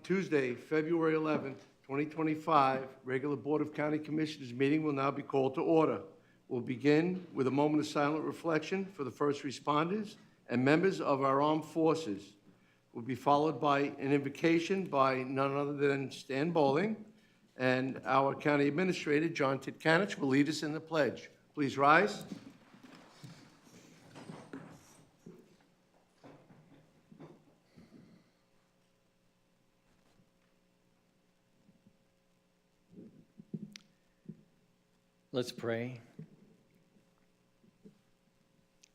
Tuesday, February 11th, 2025, regular Board of County Commissioners meeting will now be called to order. We'll begin with a moment of silent reflection for the first responders and members of our armed forces. Will be followed by an invocation by none other than Stan Bowling, and our County Administrator, John Titkanich, will lead us in the pledge. Please rise. Let's pray.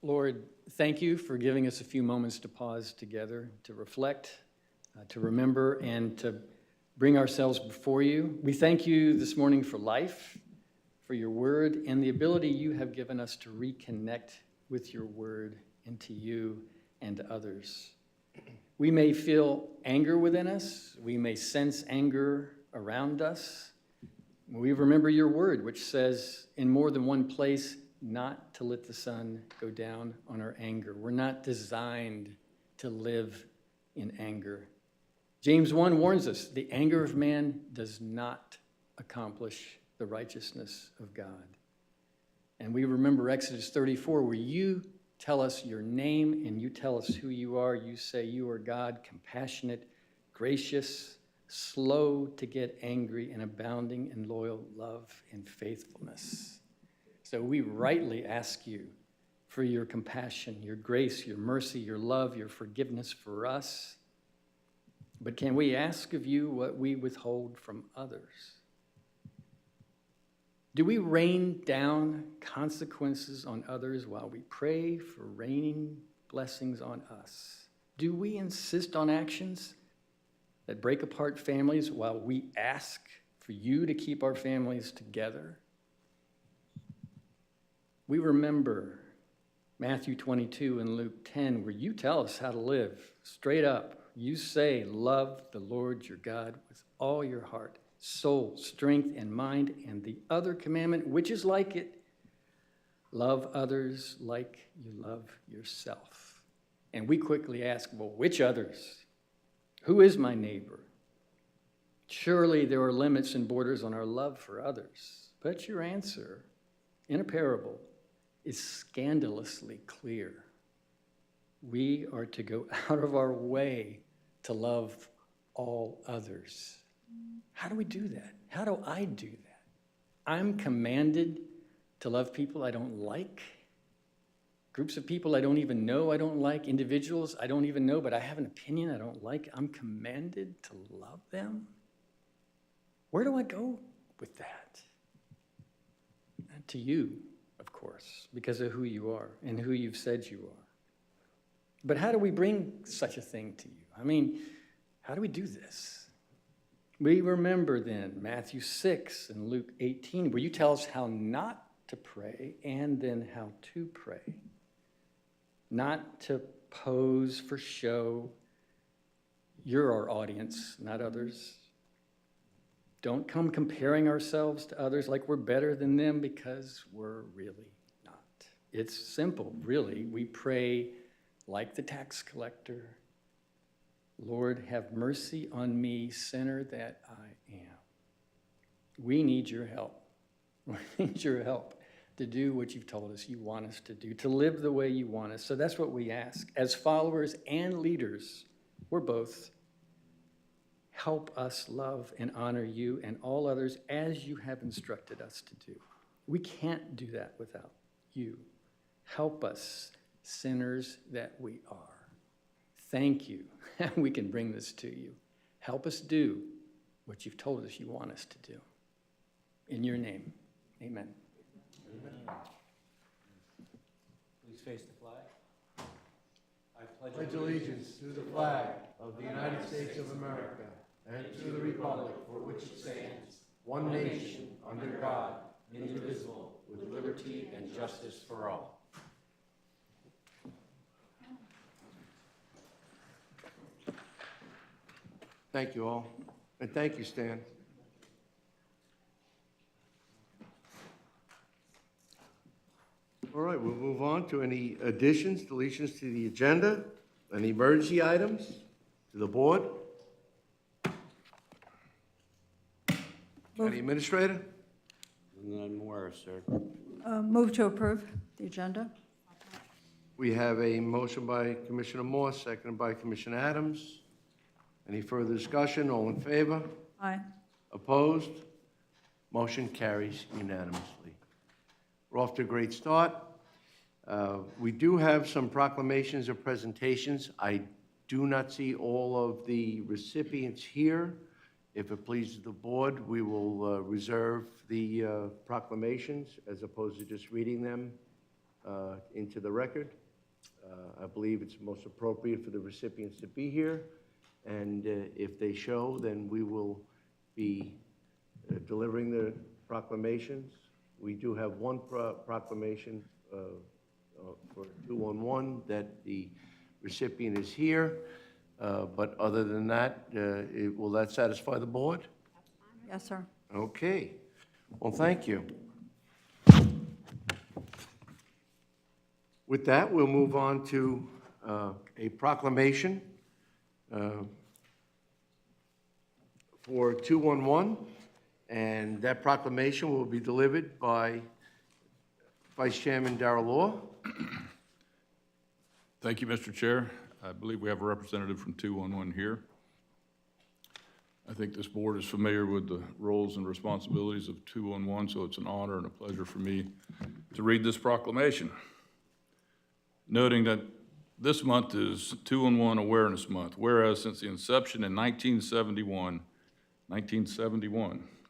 Lord, thank you for giving us a few moments to pause together, to reflect, to remember, and to bring ourselves before you. We thank you this morning for life, for your word, and the ability you have given us to reconnect with your word and to you and to others. We may feel anger within us. We may sense anger around us. We remember your word, which says in more than one place, not to let the sun go down on our anger. We're not designed to live in anger. James 1 warns us, the anger of man does not accomplish the righteousness of God. And we remember Exodus 34, where you tell us your name and you tell us who you are. You say you are God, compassionate, gracious, slow to get angry, and abounding in loyal love and faithfulness. So we rightly ask you for your compassion, your grace, your mercy, your love, your forgiveness for us. But can we ask of you what we withhold from others? Do we rain down consequences on others while we pray for raining blessings on us? Do we insist on actions that break apart families while we ask for you to keep our families together? We remember Matthew 22 and Luke 10, where you tell us how to live straight up. You say, love the Lord your God with all your heart, soul, strength, and mind. And the other commandment, which is like it, love others like you love yourself. And we quickly ask, well, which others? Who is my neighbor? Surely there are limits and borders on our love for others. But your answer in a parable is scandalously clear. We are to go out of our way to love all others. How do we do that? How do I do that? I'm commanded to love people I don't like, groups of people I don't even know I don't like, individuals I don't even know, but I have an opinion I don't like. I'm commanded to love them. Where do I go with that? To you, of course, because of who you are and who you've said you are. But how do we bring such a thing to you? I mean, how do we do this? We remember then Matthew 6 and Luke 18, where you tell us how not to pray and then how to pray. Not to pose for show. You're our audience, not others. Don't come comparing ourselves to others like we're better than them, because we're really not. It's simple, really. We pray like the tax collector. Lord, have mercy on me, sinner that I am. We need your help. We need your help to do what you've told us you want us to do, to live the way you want us. So that's what we ask. As followers and leaders, we're both. Help us love and honor you and all others as you have instructed us to do. We can't do that without you. Help us, sinners that we are. Thank you. We can bring this to you. Help us do what you've told us you want us to do. In your name, amen. Amen. Please face the flag. I Pledge allegiance to the flag of the United States of America and to the republic for which it stands, one nation, under God, indivisible, with liberty and justice for all. Thank you all, and thank you, Stan. All right, we'll move on to any additions, deletions to the agenda, any emergency items to the board. County Administrator? None more, sir. Move to approve the agenda. We have a motion by Commissioner Moore, seconded by Commissioner Adams. Any further discussion? All in favor? Aye. Opposed? Motion carries unanimously. We're off to a great start. We do have some proclamations or presentations. I do not see all of the recipients here. If it pleases the board, we will reserve the proclamations as opposed to just reading them into the record. I believe it's most appropriate for the recipients to be here, and if they show, then we will be delivering the proclamations. We do have one proclamation for 211 that the recipient is here, but other than that, will that satisfy the board? Yes, sir. Okay. Well, thank you. With that, we'll move on to a proclamation for 211, and that proclamation will be delivered by Vice Chairman Darrell Law. Thank you, Mr. Chair. I believe we have a representative from 211 here. I think this board is familiar with the roles and responsibilities of 211, so it's an honor and a pleasure for me to read this proclamation. Noting that this month is 211 Awareness Month, whereas since the inception in 1971,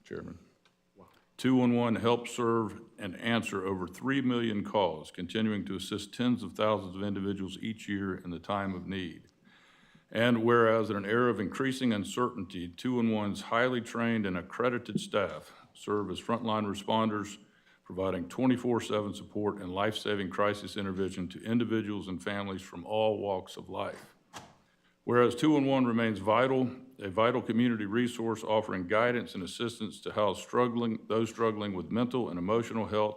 Chairman, 211 helped serve and answer over 3 million calls, continuing to assist tens of thousands of individuals each year in the time of need. And whereas in an era of increasing uncertainty, 211's highly trained and accredited staff serve as frontline responders, providing 24/7 support and life-saving crisis intervention to individuals and families from all walks of life. Whereas 211 remains a vital community resource offering guidance and assistance to house those struggling with mental and emotional health,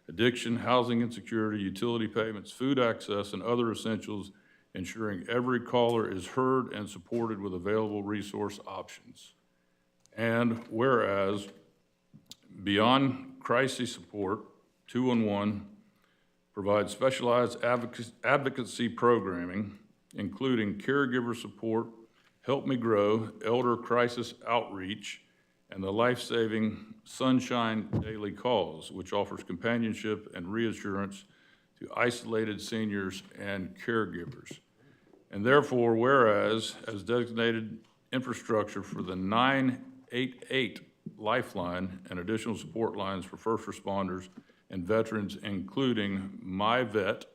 addiction, housing insecurity, utility payments, food access, and other essentials, ensuring every caller is heard and supported with available resource options. And whereas beyond crisis support, 211 provides specialized advocacy programming, including caregiver support, Help Me Grow, elder crisis outreach, and the life-saving Sunshine Daily Calls, which offers companionship and reassurance to isolated seniors and caregivers. And therefore, whereas, as designated infrastructure for the 988 Lifeline and additional support lines for first responders and veterans, including MyVet,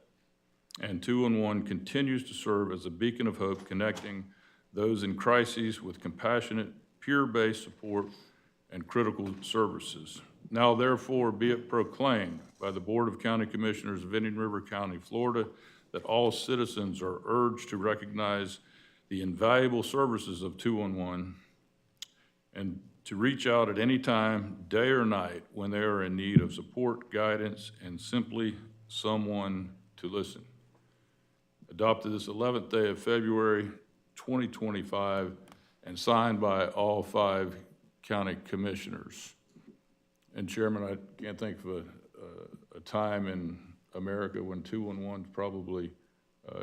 and 211 continues to serve as a beacon of hope, connecting those in crises with compassionate, peer-based support and critical services. Now therefore be it proclaimed by the Board of County Commissioners of Indian River County, Florida, that all citizens are urged to recognize the invaluable services of 211 and to reach out at any time, day or night, when they are in need of support, guidance, and simply someone to listen. Adopted this 11th day of February 2025 and signed by all 5 county commissioners. And Chairman, I can't think of a time in America when 211 probably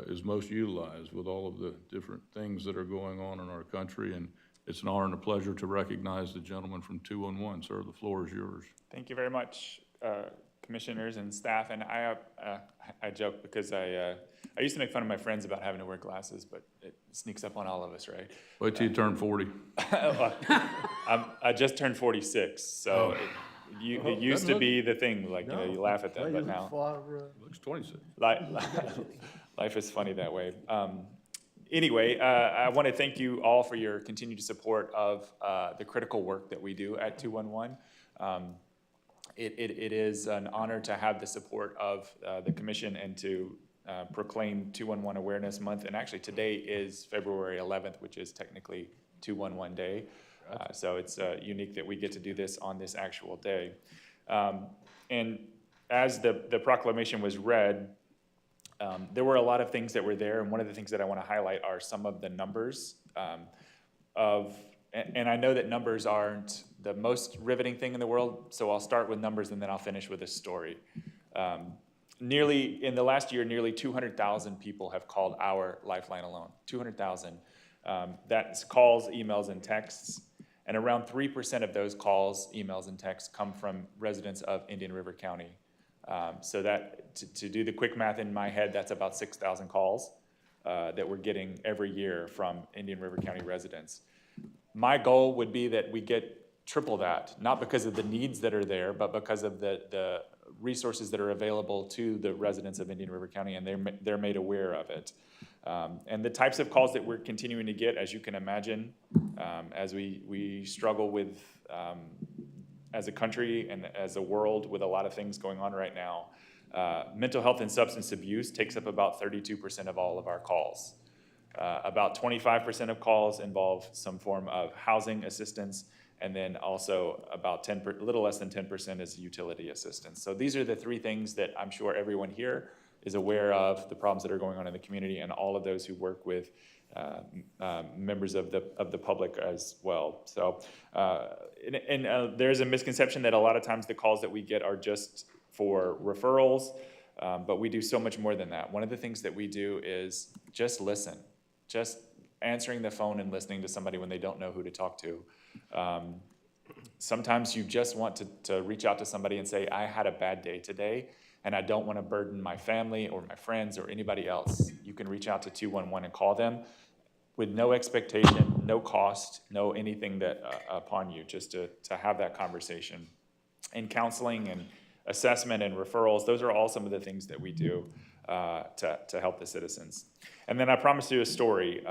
is most utilized with all of the different things that are going on in our country. And it's an honor and a pleasure to recognize the gentleman from 211. Sir, the floor is yours. Thank you very much, commissioners and staff. And I joke because I used to make fun of my friends about having to wear glasses, but it sneaks up on all of us, right? Wait till you turn 40. I just turned 46, so it used to be the thing, like, you know, you laugh at that, but now Looks 26. life is funny that way. Anyway, I want to thank you all for your continued support of the critical work that we do at 211. It is an honor to have the support of the commission and to proclaim 211 Awareness Month. And actually today is February 11th, which is technically 211 Day. So it's unique that we get to do this on this actual day. And as the proclamation was read, there were a lot of things that were there, and one of the things that I want to highlight are some of the numbers and I know that numbers aren't the most riveting thing in the world, so I'll start with numbers and then I'll finish with a story. In the last year, nearly 200,000 people have called our Lifeline alone, 200,000. That's calls, emails, and texts. And around 3% of those calls, emails, and texts come from residents of Indian River County. So that, to do the quick math in my head, that's about 6,000 calls that we're getting every year from Indian River County residents. My goal would be that we get triple that, not because of the needs that are there, but because of the resources that are available to the residents of Indian River County, and they're made aware of it. And the types of calls that we're continuing to get, as you can imagine, as we struggle with, as a country and as a world with a lot of things going on right now, mental health and substance abuse takes up about 32% of all of our calls. About 25% of calls involve some form of housing assistance, and then also about a little less than 10% is utility assistance. So these are the three things that I'm sure everyone here is aware of, the problems that are going on in the community, and all of those who work with members of the public as well. So, there's a misconception that a lot of times the calls that we get are just for referrals, but we do so much more than that. One of the things that we do is just listen, just answering the phone and listening to somebody when they don't know who to talk to. Sometimes you just want to reach out to somebody and say, I had a bad day today, and I don't want to burden my family or my friends or anybody else. You can reach out to 211 and call them with no expectation, no cost, no anything that upon you, just to have that conversation. And counseling and assessment and referrals, those are all some of the things that we do to help the citizens. And then I promised you a story,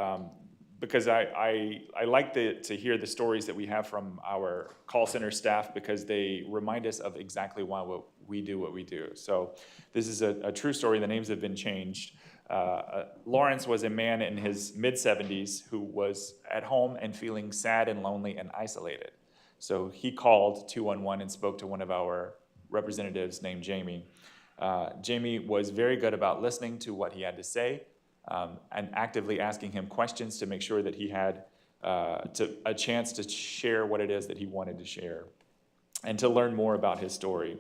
because I like to hear the stories that we have from our call center staff, because they remind us of exactly why we do what we do. So this is a true story. The names have been changed. Lawrence was a man in his mid-70s who was at home and feeling sad and lonely and isolated. So he called 211 and spoke to one of our representatives named Jamie. Jamie was very good about listening to what he had to say, and actively asking him questions to make sure that he had a chance to share what it is that he wanted to share and to learn more about his story.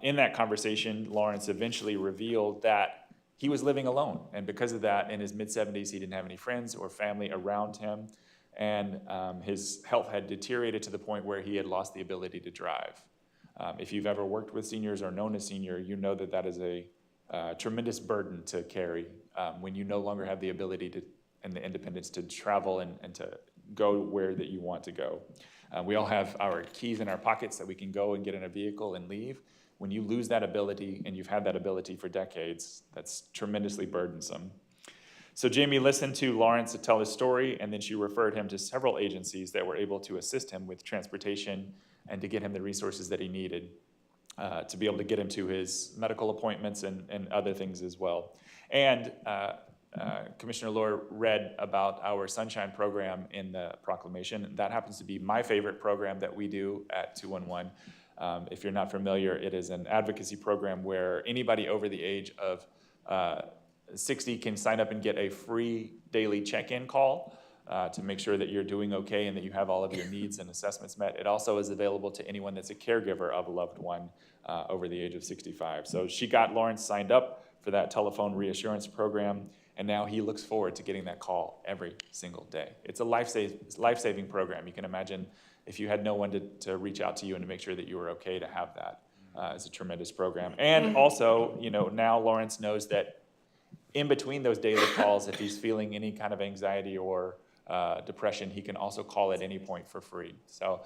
In that conversation, Lawrence eventually revealed that he was living alone, and because of that, in his mid-70s, he didn't have any friends or family around him, and his health had deteriorated to the point where he had lost the ability to drive. If you've ever worked with seniors or known a senior, you know that that is a tremendous burden to carry when you no longer have the ability and the independence to travel and to go where that you want to go. We all have our keys in our pockets that we can go and get in a vehicle and leave. When you lose that ability, and you've had that ability for decades, that's tremendously burdensome. So Jamie listened to Lawrence to tell his story, and then she referred him to several agencies that were able to assist him with transportation and to get him the resources that he needed to be able to get him to his medical appointments and other things as well. And Commissioner Lohr read about our Sunshine program in the proclamation. That happens to be my favorite program that we do at 211. If you're not familiar, it is an advocacy program where anybody over the age of 60 can sign up and get a free daily check-in call to make sure that you're doing okay and that you have all of your needs and assessments met. It also is available to anyone that's a caregiver of a loved one over the age of 65. So she got Lawrence signed up for that telephone reassurance program, and now he looks forward to getting that call every single day. It's a life-saving program. You can imagine if you had no one to reach out to you and to make sure that you were okay, to have that is a tremendous program. And also, now Lawrence knows that in between those daily calls, if he's feeling any kind of anxiety or depression, he can also call at any point for free. So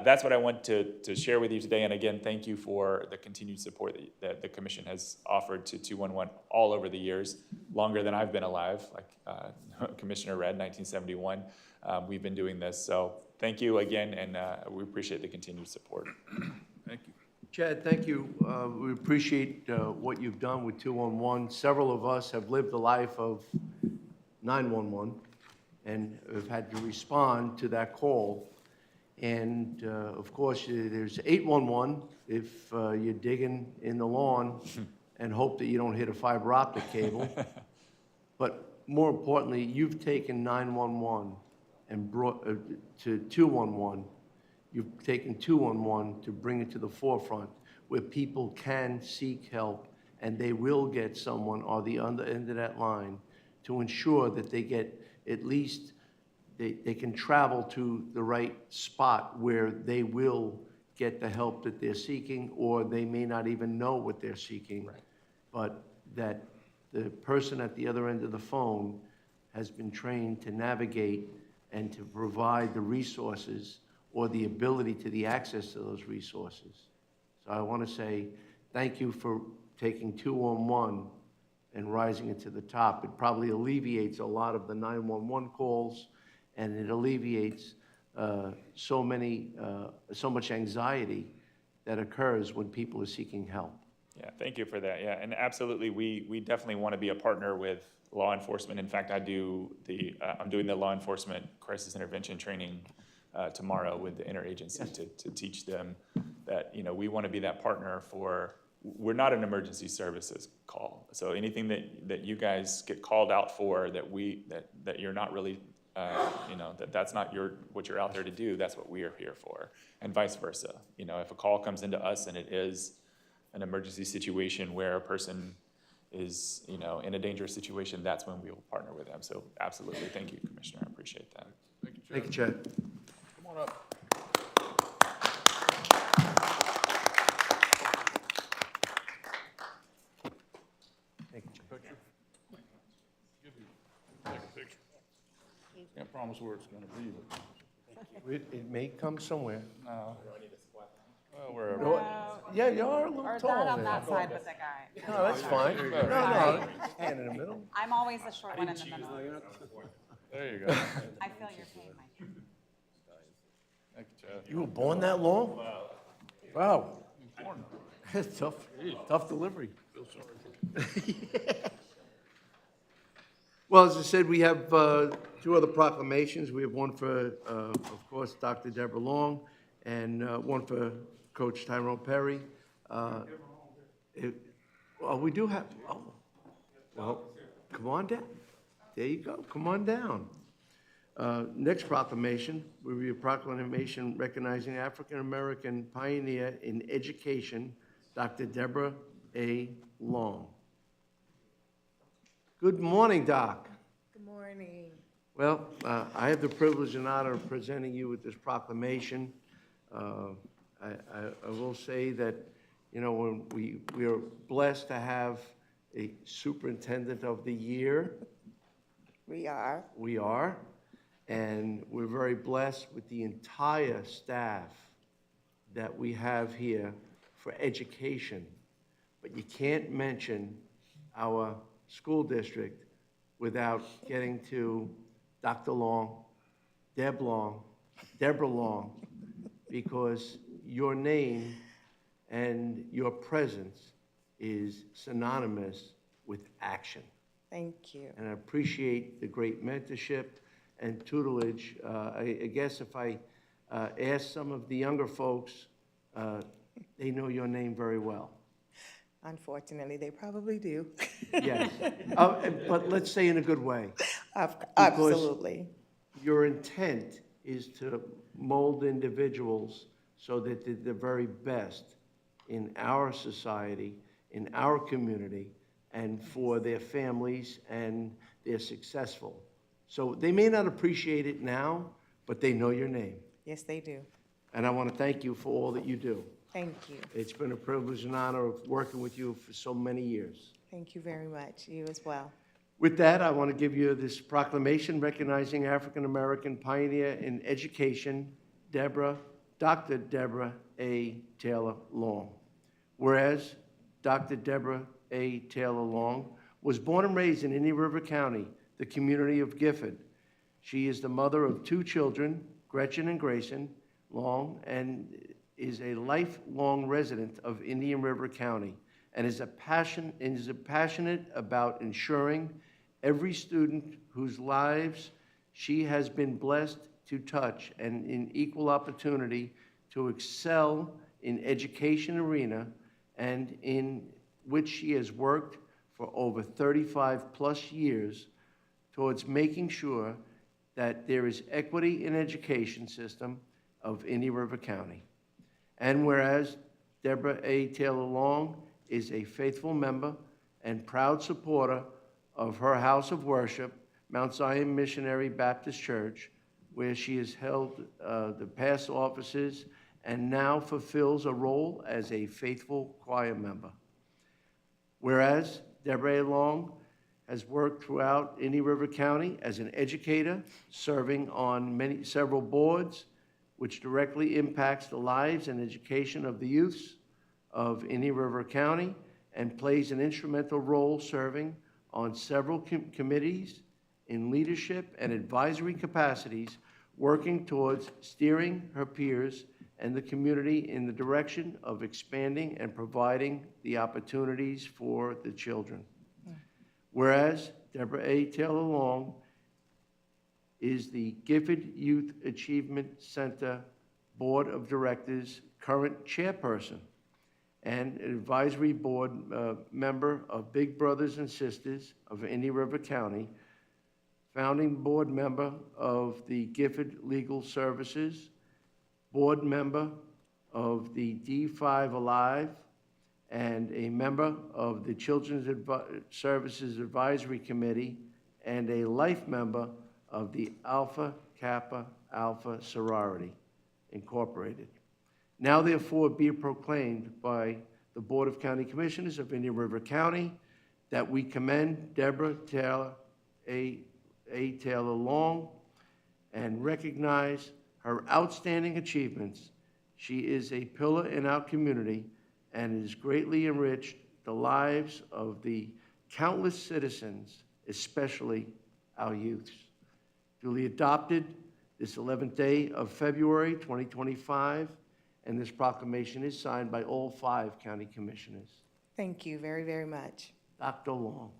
that's what I want to share with you today. And again, thank you for the continued support that the Commission has offered to 211 all over the years, longer than I've been alive, like Commissioner Redd, 1971. We've been doing this. So thank you again, and we appreciate the continued support. Thank you. Chad, thank you. We appreciate what you've done with 211. Several of us have lived the life of 911 and have had to respond to that call. And of course, there's 811 if you're digging in the lawn and hope that you don't hit a fiber optic cable. But more importantly, you've taken 911 and brought to 211. you've taken 211 to bring it to the forefront, where people can seek help, and they will get someone on the other end of that line to ensure that they get at least, they can travel to the right spot where they will get the help that they're seeking, or they may not even know what they're seeking. But that the person at the other end of the phone has been trained to navigate and to provide the resources or the ability to the access to those resources. So I want to say thank you for taking 211 and rising it to the top. It probably alleviates a lot of the 911 calls, and it alleviates so much anxiety that occurs when people are seeking help. Yeah, thank you for that. Yeah, and absolutely, we definitely want to be a partner with law enforcement. In fact, I'm doing the law enforcement crisis intervention training tomorrow with the interagency to teach them that, you know, we want to be that partner for, we're not an emergency services call. So anything that you guys get called out for that you're not really, you know, that's not what you're out there to do, that's what we are here for, and vice versa. You know, if a call comes into us and it is an emergency situation where a person is, you know, in a dangerous situation, that's when we will partner with them. So absolutely, thank you, Commissioner, I appreciate that. Thank you, Chad. Come on up. Thank you, Chad. Take a picture. Can't promise where it's gonna be, but, It may come somewhere. well, wherever. Yeah, you are a little Or tall. that on there. that side with the guy. No, that's fine. No, stand in the middle. I'm always the short one in the middle. There you go. I feel your pain, Mike. Thank you, Chad. You were born that long? Wow. Tough delivery. Feel sorry. Well, as I said, we have two other proclamations. We have one for, of course, Dr. Deborah Long, and one for Coach Tyrone Perry. We do have, well, come on down. There you go, come on down. Next proclamation will be a proclamation recognizing African-American pioneer in education, Dr. Deborah A. Long. Good morning, Doc. Good morning. Well, I have the privilege and honor of presenting you with this proclamation. I will say that, you know, when we are blessed to have a superintendent of the year. We are. We are, and we're very blessed with the entire staff that we have here for education. But you can't mention our school district without getting to Dr. Long, Deborah Long, because your name and your presence is synonymous with action. Thank you. And I appreciate the great mentorship and tutelage. I guess if I ask some of the younger folks, they know your name very well. Unfortunately, they probably do. Yes, but let's say in a good way. Absolutely. Your intent is to mold individuals so that they're the very best in our society, in our community, and for their families, and they're successful. So they may not appreciate it now, but they know your name. Yes, they do. And I want to thank you for all that you do. Thank you. It's been a privilege and honor of working with you for so many years. Thank you very much. You as well. With that, I want to give you this proclamation recognizing African-American pioneer in education, Dr. Deborah A. Taylor Long. Whereas Dr. Deborah A. Taylor Long was born and raised in Indian River County, the community of Gifford. She is the mother of two children, Gretchen and Grayson Long, and is a lifelong resident of Indian River County, and is passionate about ensuring every student whose lives she has been blessed to touch and in equal opportunity to excel in education arena, and in which she has worked for over 35 plus years towards making sure that there is equity in education system, of Indian River County. And whereas Deborah A. Taylor Long is a faithful member and proud supporter of her house of worship, Mount Zion Missionary Baptist Church, where she has held the past offices and now fulfills a role as a faithful choir member. Whereas Deborah A. Long has worked throughout Indian River County as an educator, serving on several boards, which directly impacts the lives and education of the youths of Indian River County, and plays an instrumental role serving on several committees in leadership and advisory capacities, working towards steering her peers and the community in the direction of expanding and providing the opportunities for the children. Whereas Deborah A. Taylor Long is the Gifford Youth Achievement Center Board of Directors current chairperson and an advisory board member of Big Brothers and Sisters of Indian River County, founding board member of the Gifford Legal Services, board member of the D5 Alive, and a member of the Children's Services Advisory Committee, and a life member of the Alpha Kappa Alpha Sorority Incorporated. Now therefore be proclaimed by the Board of County Commissioners of Indian River County that we commend Deborah Taylor A. Taylor Long and recognize her outstanding achievements. She is a pillar in our community and has greatly enriched the lives of the countless citizens, especially our youths. Duly adopted this 11th day of February 2025, and this proclamation is signed by all 5 county commissioners. Thank you very, very much. Dr. Long.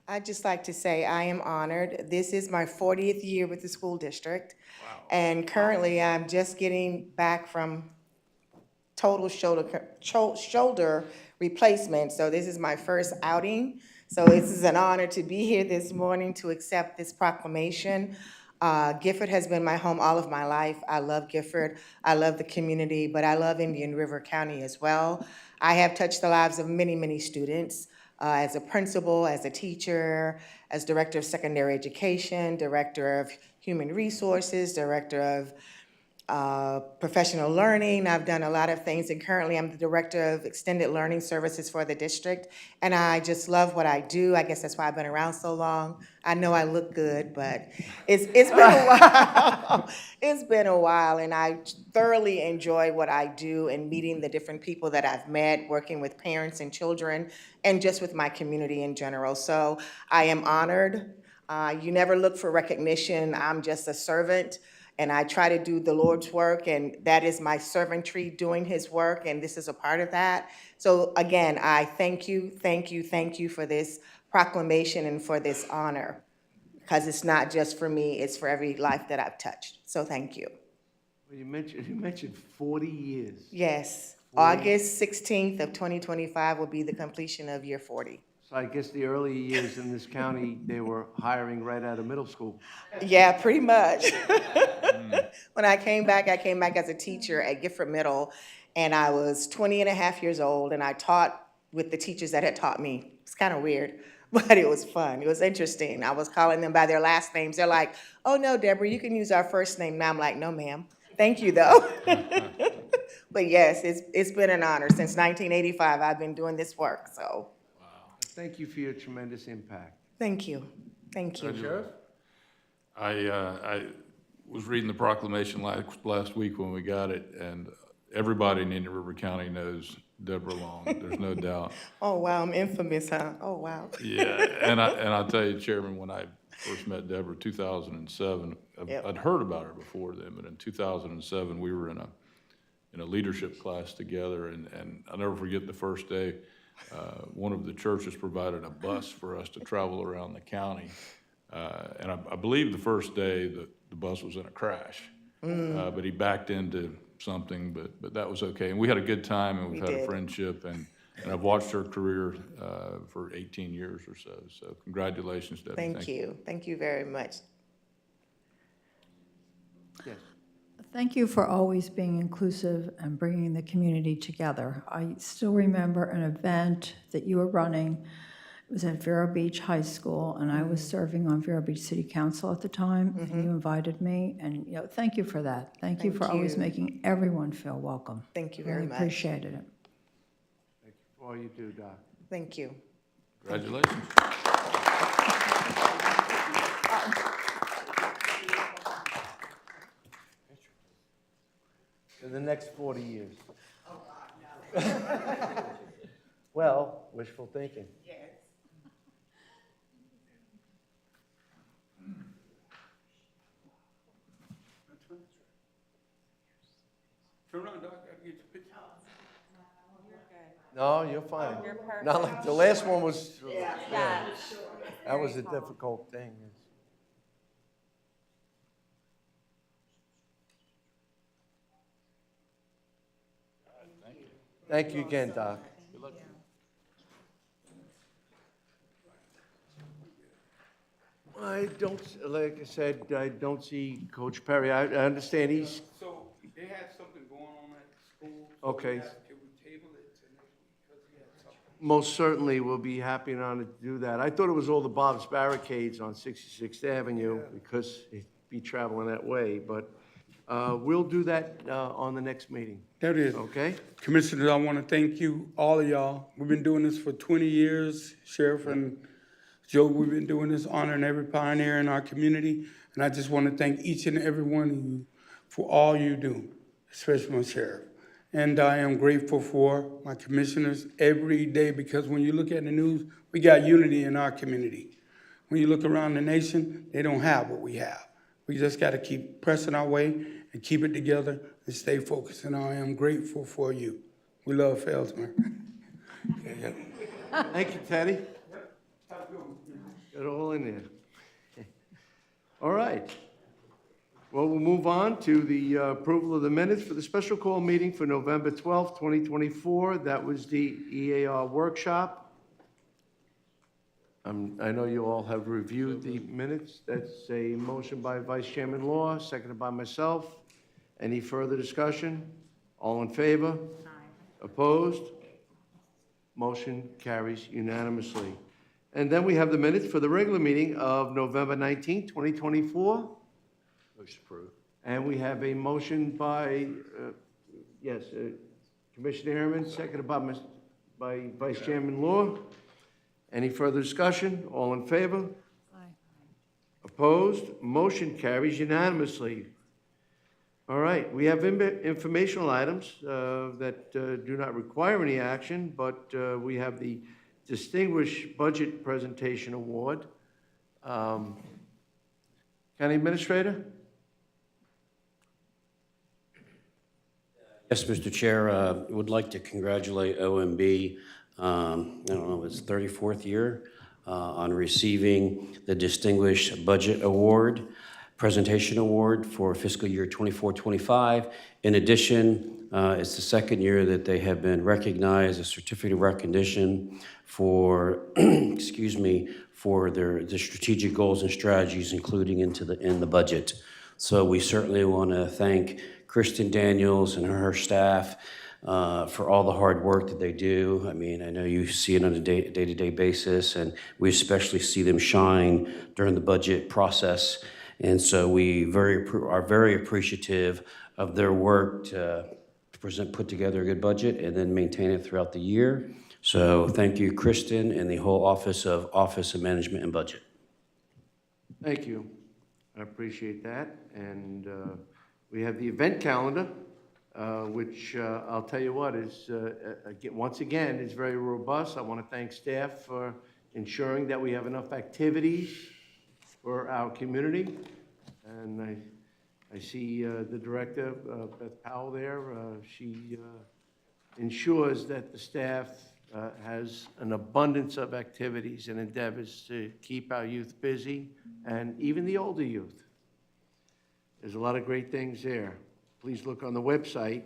I'd just like to say I am honored. This is my 40th year with the school district. Wow. And currently, I'm just getting back from total shoulder replacement. So this is my first outing. So this is an honor to be here this morning to accept this proclamation. Gifford has been my home all of my life. I love Gifford. I love the community, but I love Indian River County as well. I have touched the lives of many, many students. As a principal, as a teacher, as director of secondary education, director of human resources, director of professional learning. I've done a lot of things, and currently I'm the director of extended learning services for the district, and I just love what I do. I guess that's why I've been around so long. I know I look good, but it's been a while. It's been a while, and I thoroughly enjoy what I do and meeting the different people that I've met, working with parents and children, and just with my community in general. So I am honored. You never look for recognition. I'm just a servant. And I try to do the Lord's work, and that is my servantry, doing his work, and this is a part of that. So again, I thank you for this proclamation and for this honor, because it's not just for me, it's for every life that I've touched. So thank you. Well, you mentioned 40 years. Yes, 40. August 16th of 2025 will be the completion of year 40. So I guess the early years in this county, they were hiring right out of middle school. Yeah, pretty much. When I came back as a teacher at Gifford Middle, and I was 20 and a half years old, and I taught with the teachers that had taught me. It's kind of weird, but it was fun. It was interesting. I was calling them by their last names. They're like, "Oh, no, Deborah, you can use our first name now." I'm like, "No, ma'am. Thank you, though." But yes, it's been an honor. Since 1985, I've been doing this work, so. Thank you for your tremendous impact. Thank you. Thank you. Sheriff? I was reading the proclamation last week when we got it, and everybody in Indian River County knows Deborah Long. There's no doubt. Oh, wow, I'm infamous, huh? Oh, wow. Yeah, and I'll tell you, Chairman, when I first met Deborah, 2007, Yep. I'd heard about her before then, but in 2007, we were in a leadership class together, and I'll never forget the first day. One of the churches provided a bus for us to travel around the county. And I believe the first day the bus was in a crash, but he backed into something, but that was okay. And we had a good time, and we've had a friendship, and I've watched her career for 18 years or so. So congratulations, Debbie. Thank you. Thank you very much. Yes. Thank you for always being inclusive and bringing the community together. I still remember an event that you were running. It was at Vero Beach High School, and I was serving on Vero Beach City Council at the time, and you invited me, and, thank you for that. Thank you for Thank always you. making everyone feel welcome. Thank you very Really much. appreciated it. Thank you for all you do, Doc. Thank you. Congratulations. In the next 40 years. Well, wishful thinking. Turn around, Doc, I get your picture. No, you're fine. You're perfect. Not like, the last one was, Yeah. that was a difficult thing. Thank you again, Doc. I don't, like I said, I don't see Coach Perry. I understand he's, So they had something going on at school. Okay. Can we table it to next week because he had something? most certainly will be happy and honored to do that. I thought it was all the Bob's Barricades on 66th Avenue because he'd be traveling that way, but we'll do that on the next meeting, There it is. okay? Commissioners, I want to thank you, all of y'all. We've been doing this for 20 years. Sheriff and Joe, we've been doing this, honoring every pioneer in our community. And I just want to thank each and every one of you for all you do, especially my sheriff. And I am grateful for my commissioners every day because when you look at the news, we got unity in our community. When you look around the nation, they don't have what we have. We just got to keep pressing our way and keep it together and stay focused. And I am grateful for you. We love Felsmer. Thank you, Teddy. Got it all in there. All right. Well, we'll move on to the approval of the minutes for the special call meeting for November 12th, 2024. That was the EAR workshop. I know you all have reviewed the minutes. That's a motion by Vice Chairman Law, seconded by myself. Any further discussion? All in favor? Opposed? Motion carries unanimously. And then we have the minutes for the regular meeting of November 19th, 2024. Motion approved. And we have a motion by, Commissioner Harriman, seconded by Vice Chairman Law. Any further discussion? All in favor? Aye. Opposed? Motion carries unanimously. All right, we have informational items that do not require any action, but we have the Distinguished Budget Presentation Award. County Administrator? Yes, Mr. Chair, would like to congratulate OMB, I don't know, it's 34th year, on receiving the Distinguished Budget Award, Presentation Award for fiscal year 24-25. In addition, it's the second year that they have been recognized, a certificate of recognition for, for the strategic goals and strategies, including in the budget. So we certainly want to thank Kristen Daniels and her staff for all the hard work that they do. I mean, I know you see it on a day-to-day basis, and we especially see them shine during the budget process. And so we are very appreciative of their work to put together a good budget and then maintain it throughout the year. So thank you, Kristen, and the whole Office of Management and Budget. Thank you. I appreciate that. And we have the event calendar, which I'll tell you what is, once again, is very robust. I want to thank staff for ensuring that we have enough activities for our community. And I see the director, Beth Powell, there. She ensures that the staff has an abundance of activities and endeavors to keep our youth busy, and even the older youth. There's a lot of great things there. Please look on the website.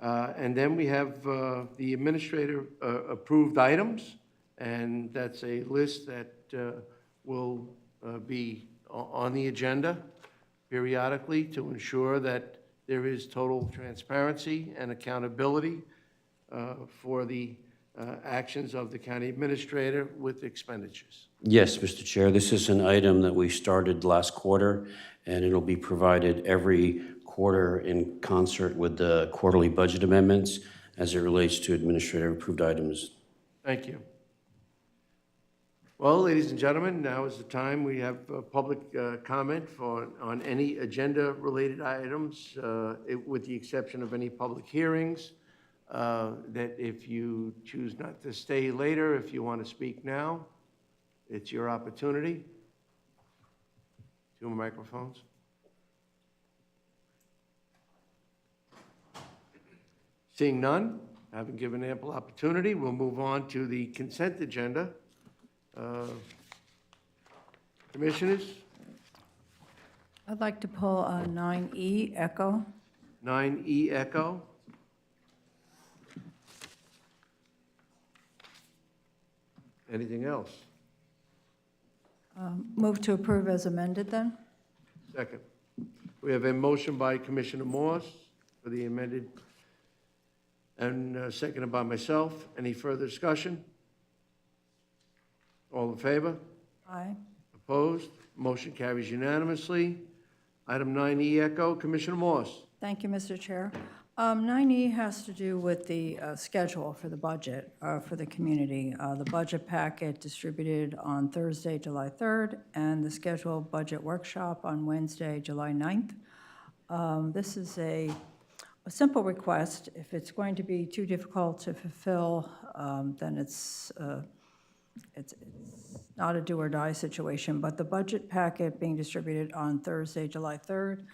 And then we have the administrator approved items, and that's a list that will be on the agenda. periodically to ensure that there is total transparency and accountability for the actions of the county administrator with expenditures. Yes, Mr. Chair, this is an item that we started last quarter, and it'll be provided every quarter in concert with the quarterly budget amendments as it relates to administrative-approved items. Thank you. Well, ladies and gentlemen, now is the time we have public comment on any agenda-related items, with the exception of any public hearings, that if you choose not to stay later, if you want to speak now, it's your opportunity. 2 microphones. Seeing none, having given ample opportunity, we'll move on to the consent agenda. Commissioners, I'd like to pull 9E, Echo. 9E Echo. Anything else? Move to approve as amended, then? Second. We have a motion by Commissioner Morse for the amended, and seconded by myself. Any further discussion? All in favor? Aye. Opposed? Motion carries unanimously. Item 9E Echo, Commissioner Morse. Thank you, Mr. Chair. 9E has to do with the schedule for the budget for the community. The budget packet distributed on Thursday, July 3rd, and the scheduled budget workshop on Wednesday, July 9th. This is a simple request. If it's going to be too difficult to fulfill, then it's not a do-or-die situation, but the budget packet being distributed on Thursday, July 3rd,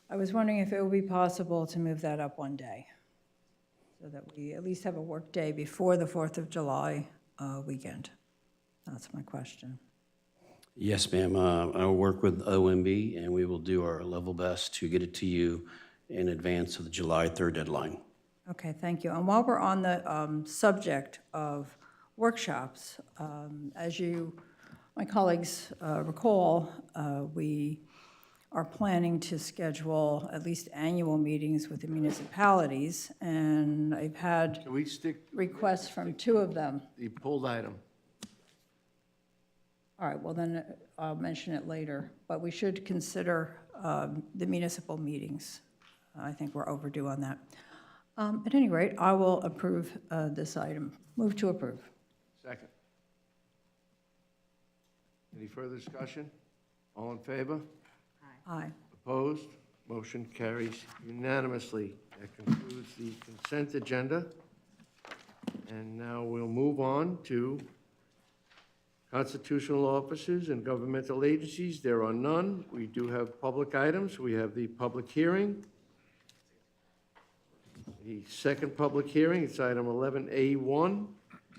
I was wondering if it would be possible to move that up one day, so that we at least have a work day before the 4th of July weekend. That's my question. Yes, ma'am. I'll work with OMB, and we will do our level best to get it to you in advance of the July 3rd deadline. Okay, thank you. And while we're on the subject of workshops, as my colleagues recall, we are planning to schedule at least annual meetings with the municipalities, and I've had Can we stick requests from 2 of them. the pulled item? All right, well then, I'll mention it later, but we should consider the municipal meetings. I think we're overdue on that. At any rate, I will approve this item. Move to approve. Second. Any further discussion? All in favor? Aye. Opposed? Motion carries unanimously. That concludes the consent agenda. And now we'll move on to constitutional officers and governmental agencies. There are none. We do have public items. We have the public hearing. The second public hearing, it's item 11A1,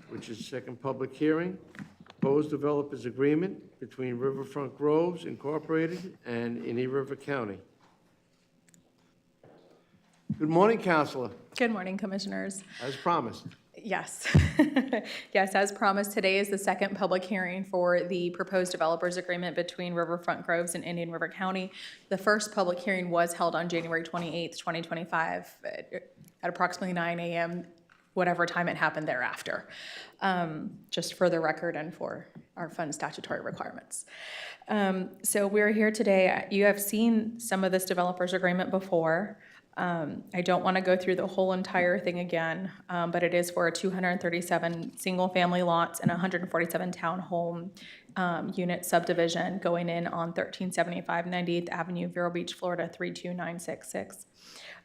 which is second public hearing. Proposed developers agreement between Riverfront Groves Incorporated and Indian River County. Good morning, Counselor, Good morning, Commissioners. as promised. Yes. Yes, as promised, today is the second public hearing for the proposed developers agreement between Riverfront Groves and Indian River County. The first public hearing was held on January 28th, 2025, at approximately 9 a.m., whatever time it happened thereafter, just for the record and for our fund statutory requirements. So we're here today. You have seen some of this developers agreement before. I don't want to go through the whole entire thing again, but it is for 237 single-family lots and 147 townhome unit subdivision going in on 1375 98th Avenue, Vero Beach, Florida 32966.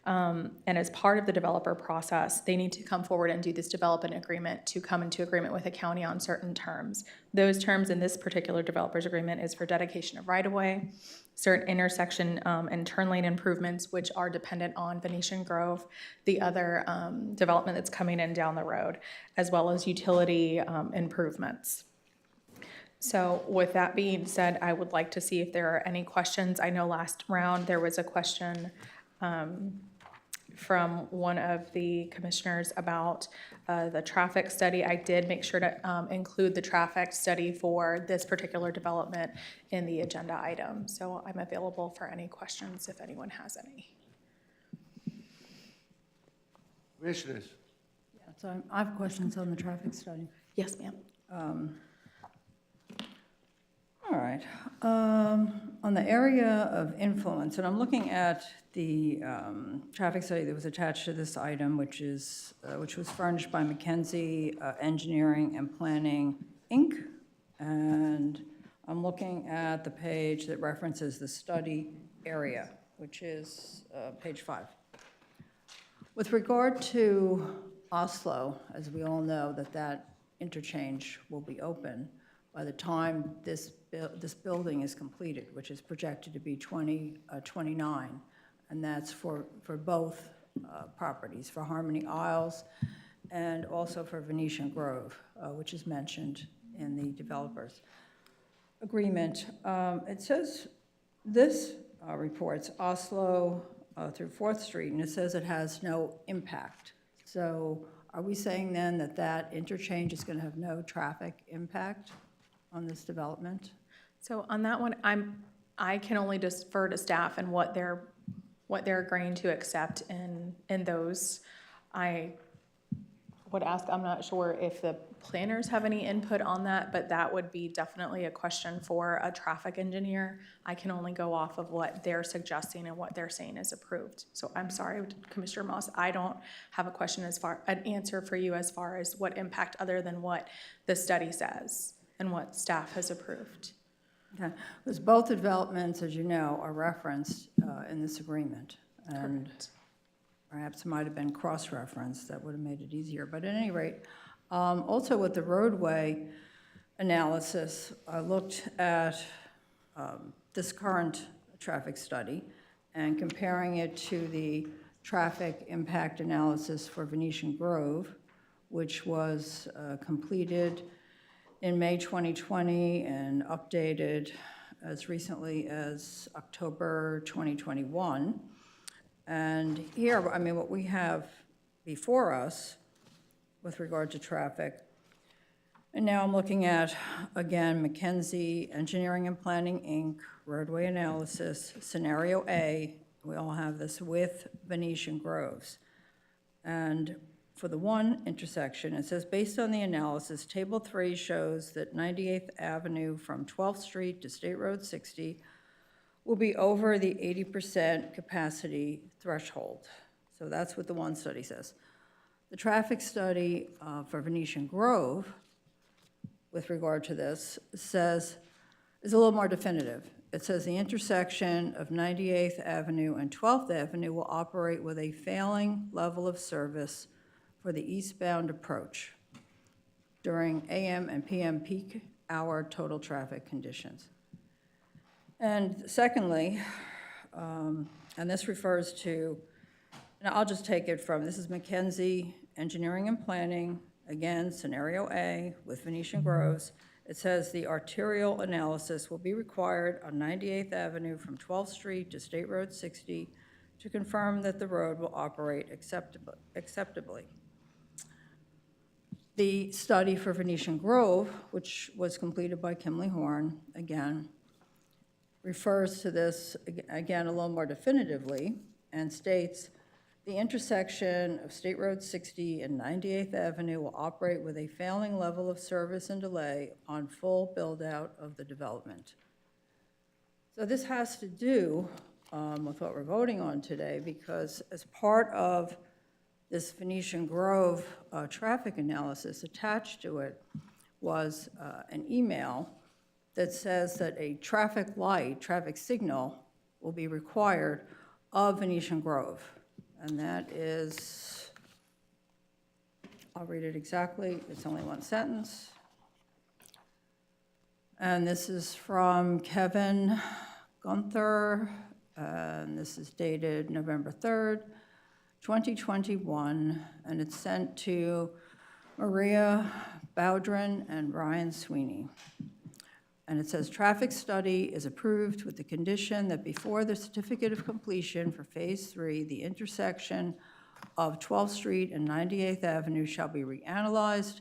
And as part of the developer process, they need to come forward and do this development agreement to come into agreement with the county on certain terms. Those terms in this particular developer's agreement is for dedication of right-of-way, certain intersection and turn lane improvements, which are dependent on Venetian Grove, the other development that's coming in down the road, as well as utility improvements. So with that being said, I would like to see if there are any questions. I know last round there was a question from one of the commissioners about the traffic study. I did make sure to include the traffic study for this particular development in the agenda item. So I'm available for any questions if anyone has any. Commissioners? Yeah, so I have questions on the traffic study. Yes, ma'am. All right. On the area of influence, and I'm looking at the traffic study that was attached to this item, which was furnished by McKenzie Engineering and Planning, Inc. And I'm looking at the page that references the study area, which is page 5. With regard to Oslo, as we all know, that interchange will be open by the time this building is completed, which is projected to be 2029, and that's for both properties, for Harmony Isles and also for Venetian Grove, which is mentioned in the developers agreement. It says this reports Oslo through 4th Street, and it says it has no impact. So are we saying then that interchange is going to have no traffic impact on this development? So on that one, I can only defer to staff and what they're agreeing to accept in those. I would ask, I'm not sure if the planners have any input on that, but that would be definitely a question for a traffic engineer. I can only go off of what they're suggesting and what they're saying is approved. So I'm sorry, Commissioner Moss, I don't have an answer for you as far as what impact other than what the study says and what staff has approved. Okay, because both developments, as you know, are referenced in this agreement. And perhaps it might have been cross-referenced, that would have made it easier. But at any rate, also with the roadway analysis, I looked at this current traffic study and comparing it to the traffic impact analysis for Venetian Grove, which was completed in May 2020 and updated as recently as October 2021. And here, I mean, what we have before us with regard to traffic, and now I'm looking at, again, McKenzie Engineering and Planning, Inc., roadway analysis, scenario A, we all have this with Venetian Groves. And for the one intersection, it says, based on the analysis, Table 3 shows that 98th Avenue from 12th Street to State Road 60 will be over the 80% capacity threshold. So that's what the one study says. The traffic study for Venetian Grove, with regard to this, is a little more definitive. It says the intersection of 98th Avenue and 12th Avenue will operate with a failing level of service for the eastbound approach during AM and PM peak hour total traffic conditions. And secondly, and this refers to, and I'll just take it from, this is McKenzie Engineering and Planning, again, scenario A with Venetian Groves. It says the arterial analysis will be required on 98th Avenue from 12th Street to State Road 60 to confirm that the road will operate acceptably. The study for Venetian Grove, which was completed by Kimley Horn, again, refers to this, again, a little more definitively, and states, the intersection of State Road 60 and 98th Avenue will operate with a failing level of service and delay on full build-out of the development. So this has to do with what we're voting on today, because as part of this Venetian Grove traffic analysis, attached to it was an email that says that a traffic signal will be required of Venetian Grove. And that is, I'll read it exactly, it's only one sentence. And this is from Kevin Gunther, and this is dated November 3rd, 2021, and it's sent to Maria Bowdren and Ryan Sweeney. And it says, "Traffic study is approved with the condition that before the certificate of completion for Phase 3, the intersection of 12th Street and 98th Avenue shall be reanalyzed.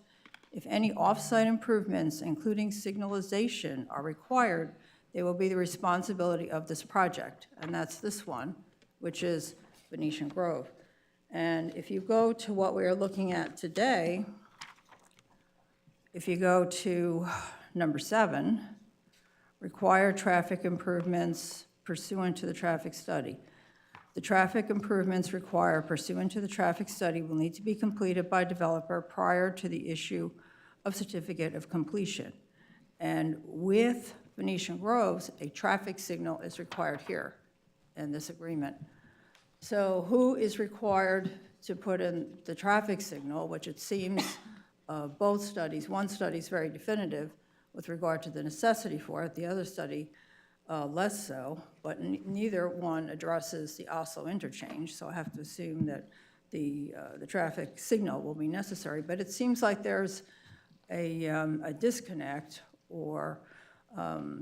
If any off-site improvements, including signalization, are required, they will be the responsibility of this project." And that's this one, which is Venetian Grove. And if you go to what we are looking at today, if you go to number 7, require traffic improvements pursuant to the traffic study. The traffic improvements required pursuant to the traffic study will need to be completed by developer prior to the issue of certificate of completion. And with Venetian Groves, a traffic signal is required here in this agreement. So who is required to put in the traffic signal, which it seems both studies, one study is very definitive with regard to the necessity for it, the other study less so, but neither one addresses the Oslo interchange, so I have to assume that the traffic signal will be necessary. But it seems like there's a disconnect or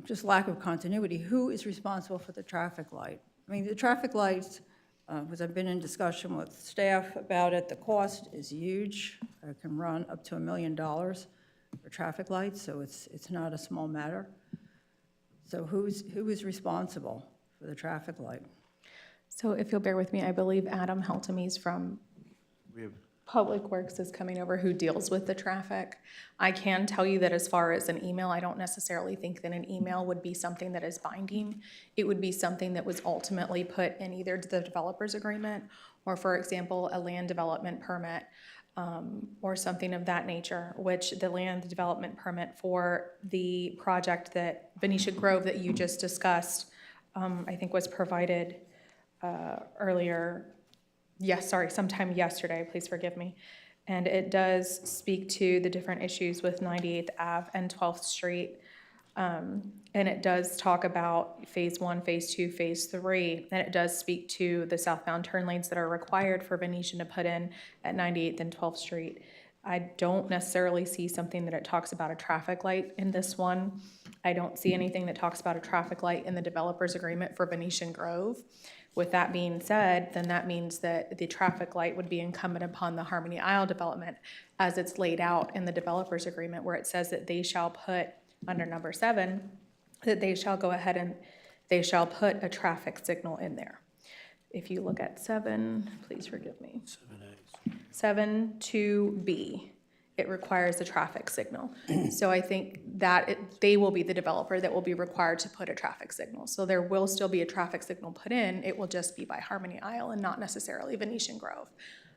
just lack of continuity. Who is responsible for the traffic light? I mean, the traffic lights, because I've been in discussion with staff about it, the cost is huge. It can run up to $1 million for traffic lights, so it's not a small matter. So who is responsible for the traffic light? So if you'll bear with me, I believe Adam Heltemes from We have Public Works is coming over, who deals with the traffic. I can tell you that as far as an email, I don't necessarily think that an email would be something that is binding. It would be something that was ultimately put in either the developer's agreement or, for example, a land development permit or something of that nature, which the land development permit for the project that Venetia Grove that you just discussed, I think was provided earlier. Yes, sorry, sometime yesterday, please forgive me. And it does speak to the different issues with 98th Ave and 12th Street. And it does talk about Phase 1, Phase 2, Phase 3, and it does speak to the southbound turn lanes that are required for Venetian to put in at 98th and 12th Street. I don't necessarily see something that it talks about a traffic light in this one. I don't see anything that talks about a traffic light in the developer's agreement for Venetian Grove. With that being said, then that means that the traffic light would be incumbent upon the Harmony Isle development as it's laid out in the developer's agreement, where it says that they shall put, under number 7, that they shall go ahead and they shall put a traffic signal in there. If you look at 7, please forgive me. 7 2B, it requires a traffic signal. So I think that they will be the developer that will be required to put a traffic signal. So there will still be a traffic signal put in. It will just be by Harmony Isle and not necessarily Venetian Grove.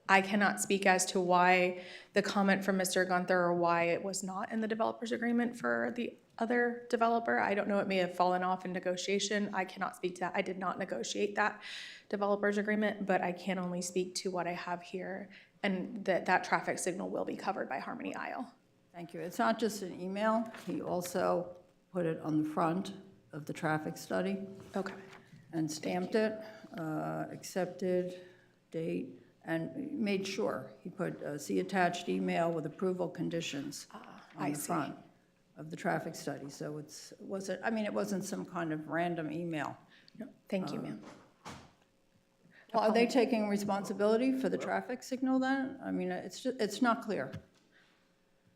I cannot speak as to why the comment from Mr. Gunther or why it was not in the developer's agreement for the other developer. I don't know, it may have fallen off in negotiation. I cannot speak to that. I did not negotiate that developer's agreement, but I can only speak to what I have here, and that traffic signal will be covered by Harmony Isle. Thank you. It's not just an email. He also put it on the front of the traffic study Okay. and stamped it, accepted, date, and made sure. He put, see attached email with approval conditions I on the see. front of the traffic study. So it wasn't some kind of random email. No, thank you, ma'am. Well, are they taking responsibility for the traffic signal then? I mean, it's not clear.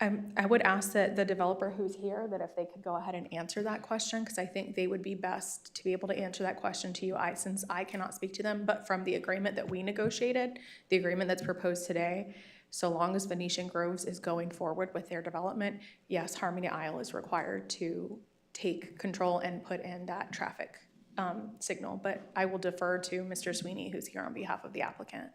I would ask that the developer who's here, that if they could go ahead and answer that question, because I think they would be best to be able to answer that question to you, since I cannot speak to them, but from the agreement that we negotiated, the agreement that's proposed today, so long as Venetian Groves is going forward with their development, yes, Harmony Isle is required to take control and put in that traffic signal, but I will defer to Mr. Sweeney, who's here on behalf of the applicant.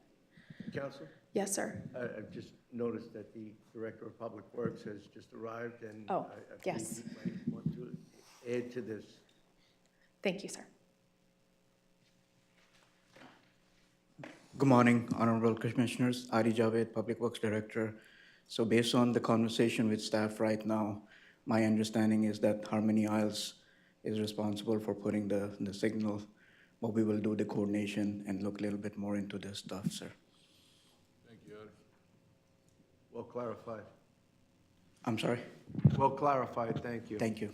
Counsel? Yes, sir. I've just noticed that the Director of Public Works has just arrived, and Oh, I believe yes. you might want to add to this. Thank you, sir. Good morning, Honorable Commissioners. Adi Javed, Public Works Director. So based on the conversation with staff right now, my understanding is that Harmony Isles is responsible for putting the signal, but we will do the coordination and look a little bit more into this stuff, sir. Thank you, Adi. Well clarified. I'm sorry? Well clarified, thank you. Thank you.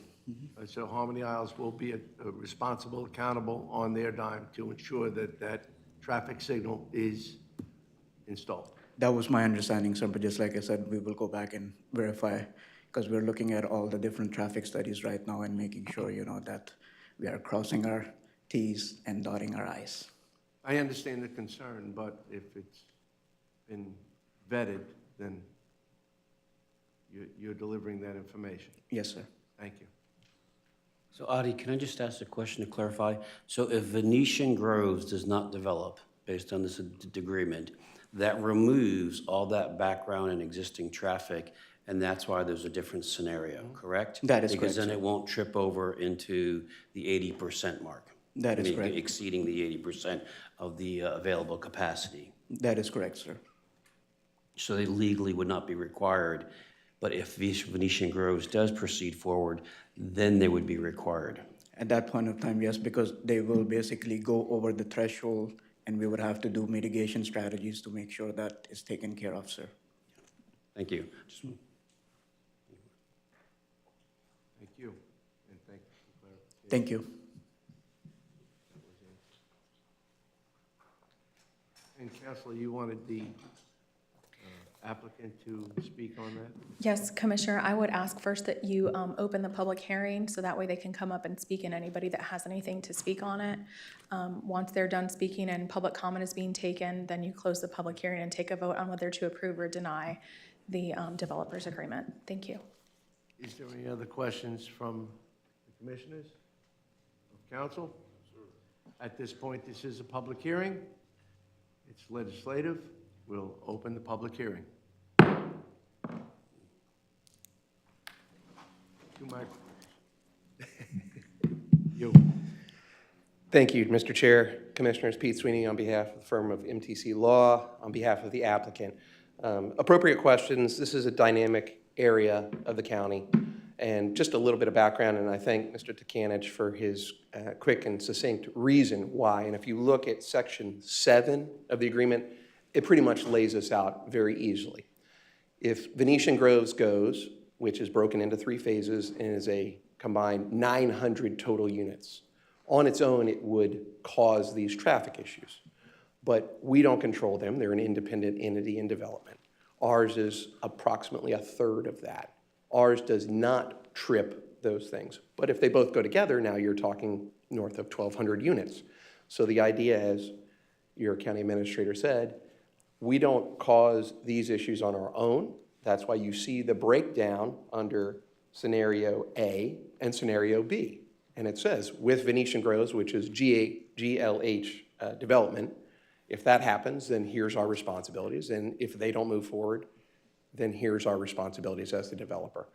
So Harmony Isles will be responsible, accountable on their dime to ensure that that traffic signal is installed. That was my understanding, sir, but just like I said, we will go back and verify, because we're looking at all the different traffic studies right now and making sure, that we are crossing our Ts and dotting our Is. I understand the concern, but if it's been vetted, then you're delivering that information. Yes, sir. Thank you. So Adi, can I just ask a question to clarify? So if Venetian Groves does not develop based on this agreement, that removes all that background and existing traffic, and that's why there's a different scenario, correct? That is Because correct, then sir. it won't trip over into the 80% mark. That is I mean, correct. exceeding the 80% of the available capacity. That is correct, sir. So they legally would not be required, but if Venetian Groves does proceed forward, then they would be required. At that point of time, yes, because they will basically go over the threshold, and we would have to do mitigation strategies to make sure that is taken care of, sir. Thank you. Thank you. And thank you for clarification. Thank you. And Counselor, you wanted the applicant to speak on that? Yes, Commissioner, I would ask first that you open the public hearing, so that way they can come up and speak, and anybody that has anything to speak on it. Once they're done speaking and public comment is being taken, then you close the public hearing and take a vote on whether to approve or deny the developers agreement. Thank you. Is there any other questions from the commissioners of council? At this point, this is a public hearing. It's legislative. We'll open the public hearing. Two microphones. You. Thank you, Mr. Chair, Commissioners. Pete Sweeney on behalf of the firm of MTC Law, on behalf of the applicant. Appropriate questions. This is a dynamic area of the county. And just a little bit of background, and I thank Mr. Takanich for his quick and succinct reason why. And if you look at Section 7 of the agreement, it pretty much lays this out very easily. If Venetian Groves goes, which is broken into 3 phases and is a combined 900 total units, on its own, it would cause these traffic issues. But we don't control them. They're an independent entity in development. Ours is approximately a third of that. Ours does not trip those things. But if they both go together, now you're talking north of 1,200 units. So the idea, as your county administrator said, we don't cause these issues on our own. That's why you see the breakdown under scenario A and scenario B. And it says, with Venetian Groves, which is GLH development, if that happens, then here's our responsibilities. And if they don't move forward, then here's our responsibilities as the developer.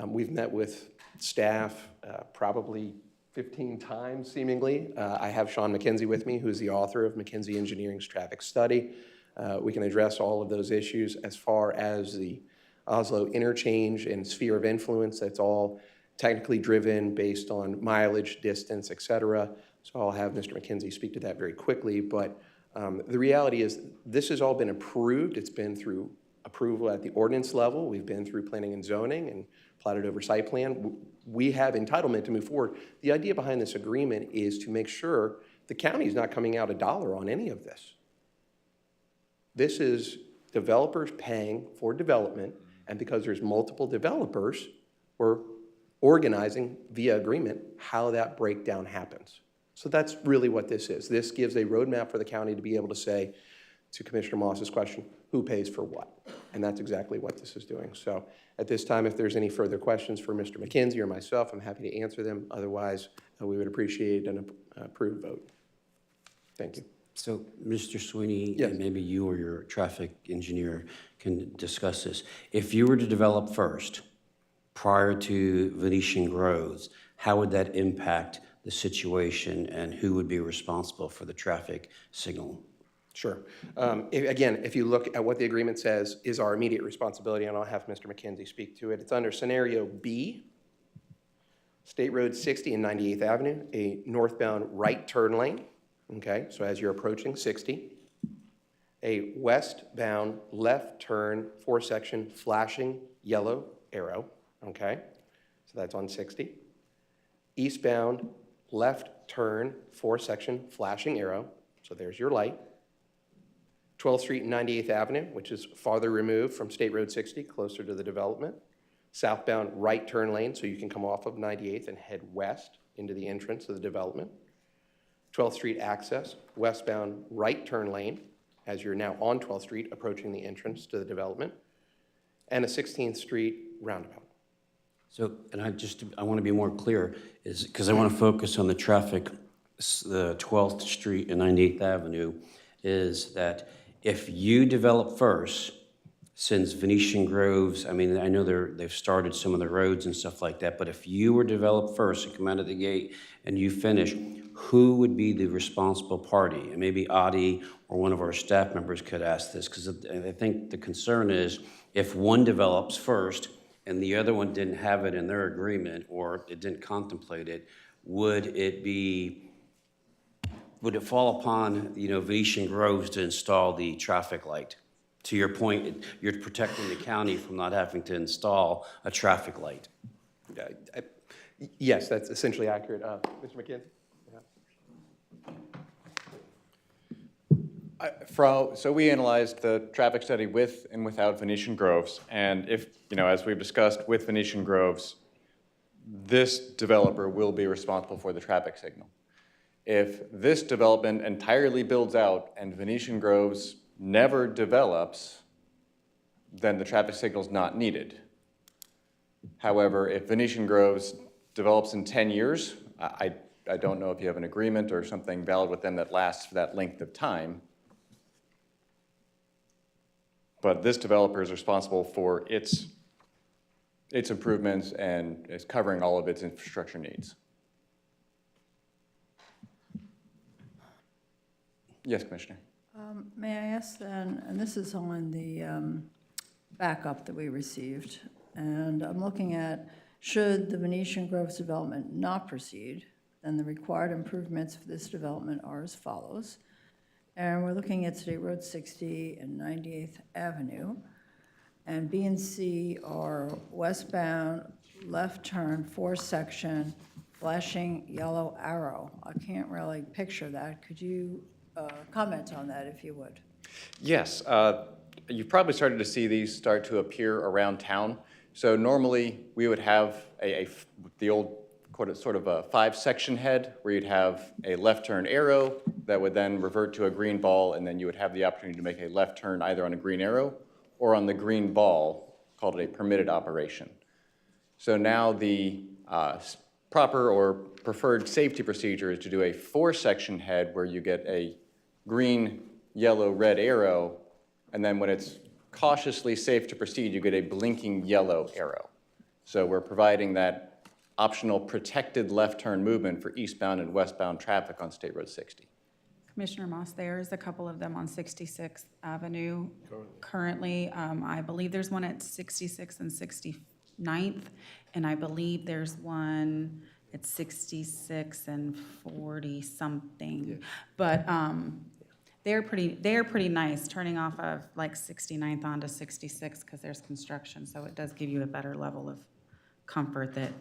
We've met with staff probably 15 times, seemingly. I have Sean McKenzie with me, who's the author of McKenzie Engineering's traffic study. We can address all of those issues as far as the Oslo interchange and sphere of influence. That's all technically driven based on mileage, distance, et cetera. So I'll have Mr. McKenzie speak to that very quickly. But the reality is this has all been approved. It's been through approval at the ordinance level. We've been through planning and zoning and platted over site plan. We have entitlement to move forward. The idea behind this agreement is to make sure the county is not coming out $1 on any of this. This is developers paying for development, and because there's multiple developers, we're organizing via agreement how that breakdown happens. So that's really what this is. This gives a roadmap for the county to be able to say, to Commissioner Moss's question, who pays for what? And that's exactly what this is doing. So at this time, if there's any further questions for Mr. McKenzie or myself, I'm happy to answer them. Otherwise, we would appreciate an approved vote. Thank you. So, Mr. Sweeney, Yes. and maybe you or your traffic engineer can discuss this. If you were to develop first, prior to Venetian Groves, how would that impact the situation, and who would be responsible for the traffic signal? Sure. If you look at what the agreement says is our immediate responsibility, and I'll have Mr. McKenzie speak to it, it's under scenario B, State Road 60 and 98th Avenue, a northbound right turn lane, okay, so as you're approaching 60, a westbound left turn 4-section flashing yellow arrow, okay, so that's on 60. eastbound, left turn, 4-section flashing arrow, so there's your light. 12th Street and 98th Avenue, which is farther removed from State Road 60, closer to the development. Southbound right turn lane, so you can come off of 98th and head west into the entrance of the development. 12th Street access, westbound right turn lane, as you're now on 12th Street, approaching the entrance to the development. And a 16th Street roundabout. So, and I want to be more clear, is, because I want to focus on the traffic, the 12th Street and 98th Avenue, is that if you develop first, since Venetian Groves, I mean, I know they've started some of the roads and stuff like that, but if you were developed first and come out of the gate and you finish, who would be the responsible party? And maybe Adi or one of our staff members could ask this, because I think the concern is if one develops first and the other one didn't have it in their agreement or it didn't contemplate it, would it fall upon, Venetian Groves to install the traffic light? To your point, you're protecting the county from not having to install a traffic light. Yes, that's essentially accurate. Mr. McKenzie? So we analyzed the traffic study with and without Venetian Groves, and if, as we've discussed with Venetian Groves, this developer will be responsible for the traffic signal. If this development entirely builds out and Venetian Groves never develops, then the traffic signal is not needed. However, if Venetian Groves develops in 10 years, I don't know if you have an agreement or something valid with them that lasts for that length of time, but this developer is responsible for its improvements and is covering all of its infrastructure needs. Yes, Commissioner. May I ask then, and this is on the backup that we received, and I'm looking at, should the Venetian Groves development not proceed, then the required improvements for this development are as follows. And we're looking at State Road 60 and 98th Avenue, and B and C are westbound, left turn, 4-section, flashing yellow arrow. I can't really picture that. Could you comment on that, if you would? Yes, you've probably started to see these start to appear around town. So normally, we would have the old sort of a 5-section head, where you'd have a left turn arrow that would then revert to a green ball, and then you would have the opportunity to make a left turn either on a green arrow or on the green ball, called a permitted operation. So now the proper or preferred safety procedure is to do a 4-section head where you get a green, yellow, red arrow, and then when it's cautiously safe to proceed, you get a blinking yellow arrow. So we're providing that optional protected left turn movement for eastbound and westbound traffic on State Road 60. Commissioner Moss, there's a couple of them on 66th Avenue. Currently, I believe there's one at 66th and 69th, and I believe there's one at 66 and 40-something. But they're pretty nice, turning off of like 69th onto 66 because there's construction, so it does give you a better level of comfort that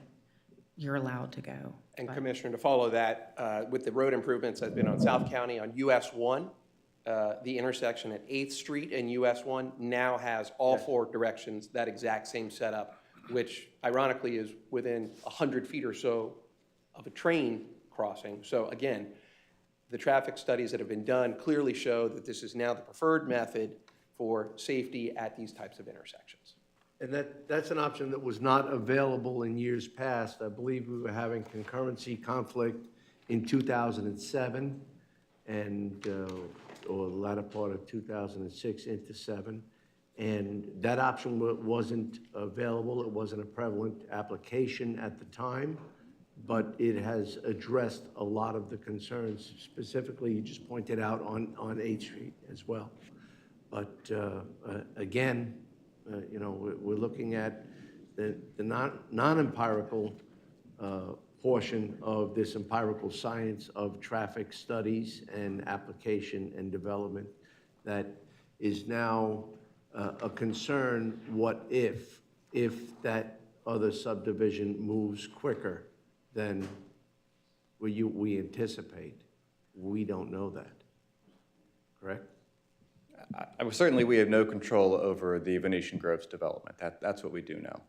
you're allowed to go. And Commissioner, to follow that, with the road improvements that have been on South County on US 1, the intersection at 8th Street and US 1 now has all 4 directions, that exact same setup, which ironically is within 100 feet or so of a train crossing. So again, the traffic studies that have been done clearly show that this is now the preferred method for safety at these types of intersections. And that's an option that was not available in years past. I believe we were having concurrency conflict in 2007 and, or the latter part of 2006 into 7. And that option wasn't available. It wasn't a prevalent application at the time, but it has addressed a lot of the concerns. Specifically, you just pointed out on 8th Street as well. But again, we're looking at the non-empirical portion of this empirical science of traffic studies and application and development that is now a concern. What if that other subdivision moves quicker than we anticipate. We don't know that, correct? Certainly, we have no control over the Venetian Groves development. That's what we do know.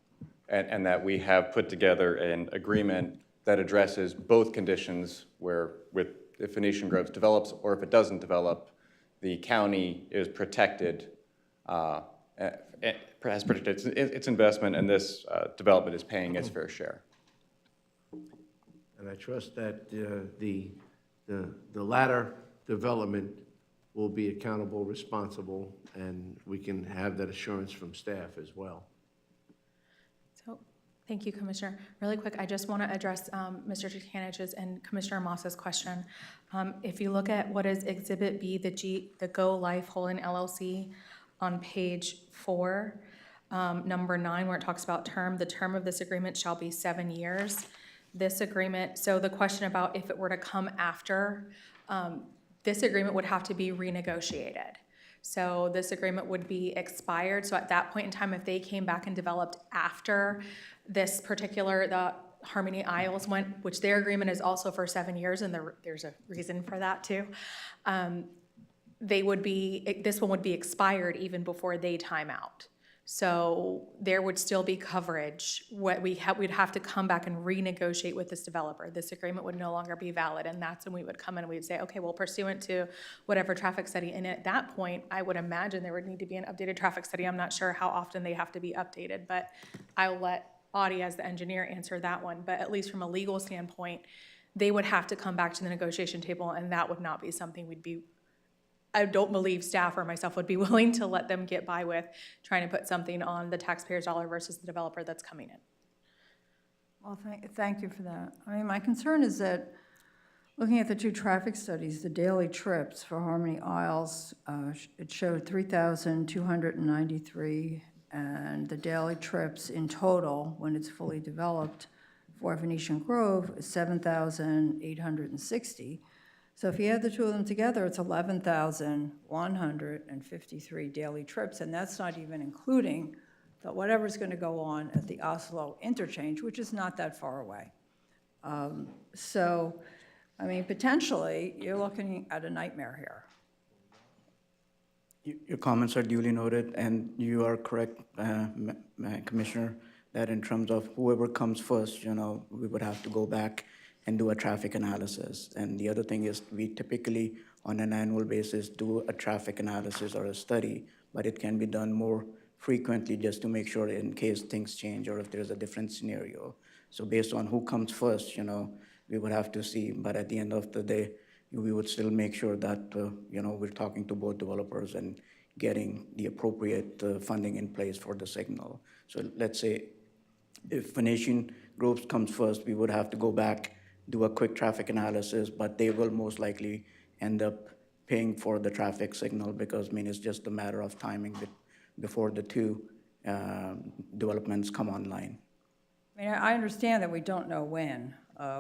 And that we have put together an agreement that addresses both conditions where if Venetian Groves develops or if it doesn't develop, the county is protected, has protected its investment, and this development is paying its fair share. And I trust that the latter development will be accountable, responsible, and we can have that assurance from staff as well. So, thank you, Commissioner. Really quick, I just want to address Mr. Tukanich's and Commissioner Moss's question. If you look at what is Exhibit B, the Go Life Holding LLC on page 4, number 9, where it talks about term, the term of this agreement shall be 7 years. This agreement, so the question about if it were to come after, this agreement would have to be renegotiated. So this agreement would be expired. So at that point in time, if they came back and developed after this particular, the Harmony Isles went, which their agreement is also for 7 years, and there's a reason for that too. This one would be expired even before they time out. So there would still be coverage. We'd have to come back and renegotiate with this developer. This agreement would no longer be valid, and that's when we would come in and we'd say, okay, well, pursuant to whatever traffic study. And at that point, I would imagine there would need to be an updated traffic study. I'm not sure how often they have to be updated, but I'll let Audie, as the engineer, answer that one. But at least from a legal standpoint, they would have to come back to the negotiation table, and that would not be something I don't believe staff or myself would be willing to let them get by with trying to put something on the taxpayer's dollar versus the developer that's coming in. Well, thank you for that. I mean, my concern is that, looking at the 2 traffic studies, the daily trips for Harmony Isles, it showed 3,293, and the daily trips in total, when it's fully developed, for Venetian Grove is 7,860. So if you add the 2 of them together, it's 11,153 daily trips, and that's not even including whatever's going to go on at the Oslo interchange, which is not that far away. So, I mean, potentially, you're looking at a nightmare here. Your comments are duly noted, and you are correct, Commissioner, that in terms of whoever comes first, we would have to go back and do a traffic analysis. And the other thing is, we typically, on an annual basis, do a traffic analysis or a study, but it can be done more frequently just to make sure in case things change or if there's a different scenario. So based on who comes first, we would have to see, but at the end of the day, we would still make sure that, we're talking to both developers and getting the appropriate funding in place for the signal. So let's say if Venetian Groves comes first, we would have to go back, do a quick traffic analysis, but they will most likely end up paying for the traffic signal because, it's just a matter of timing before the 2 developments come online. I mean, I understand that we don't know when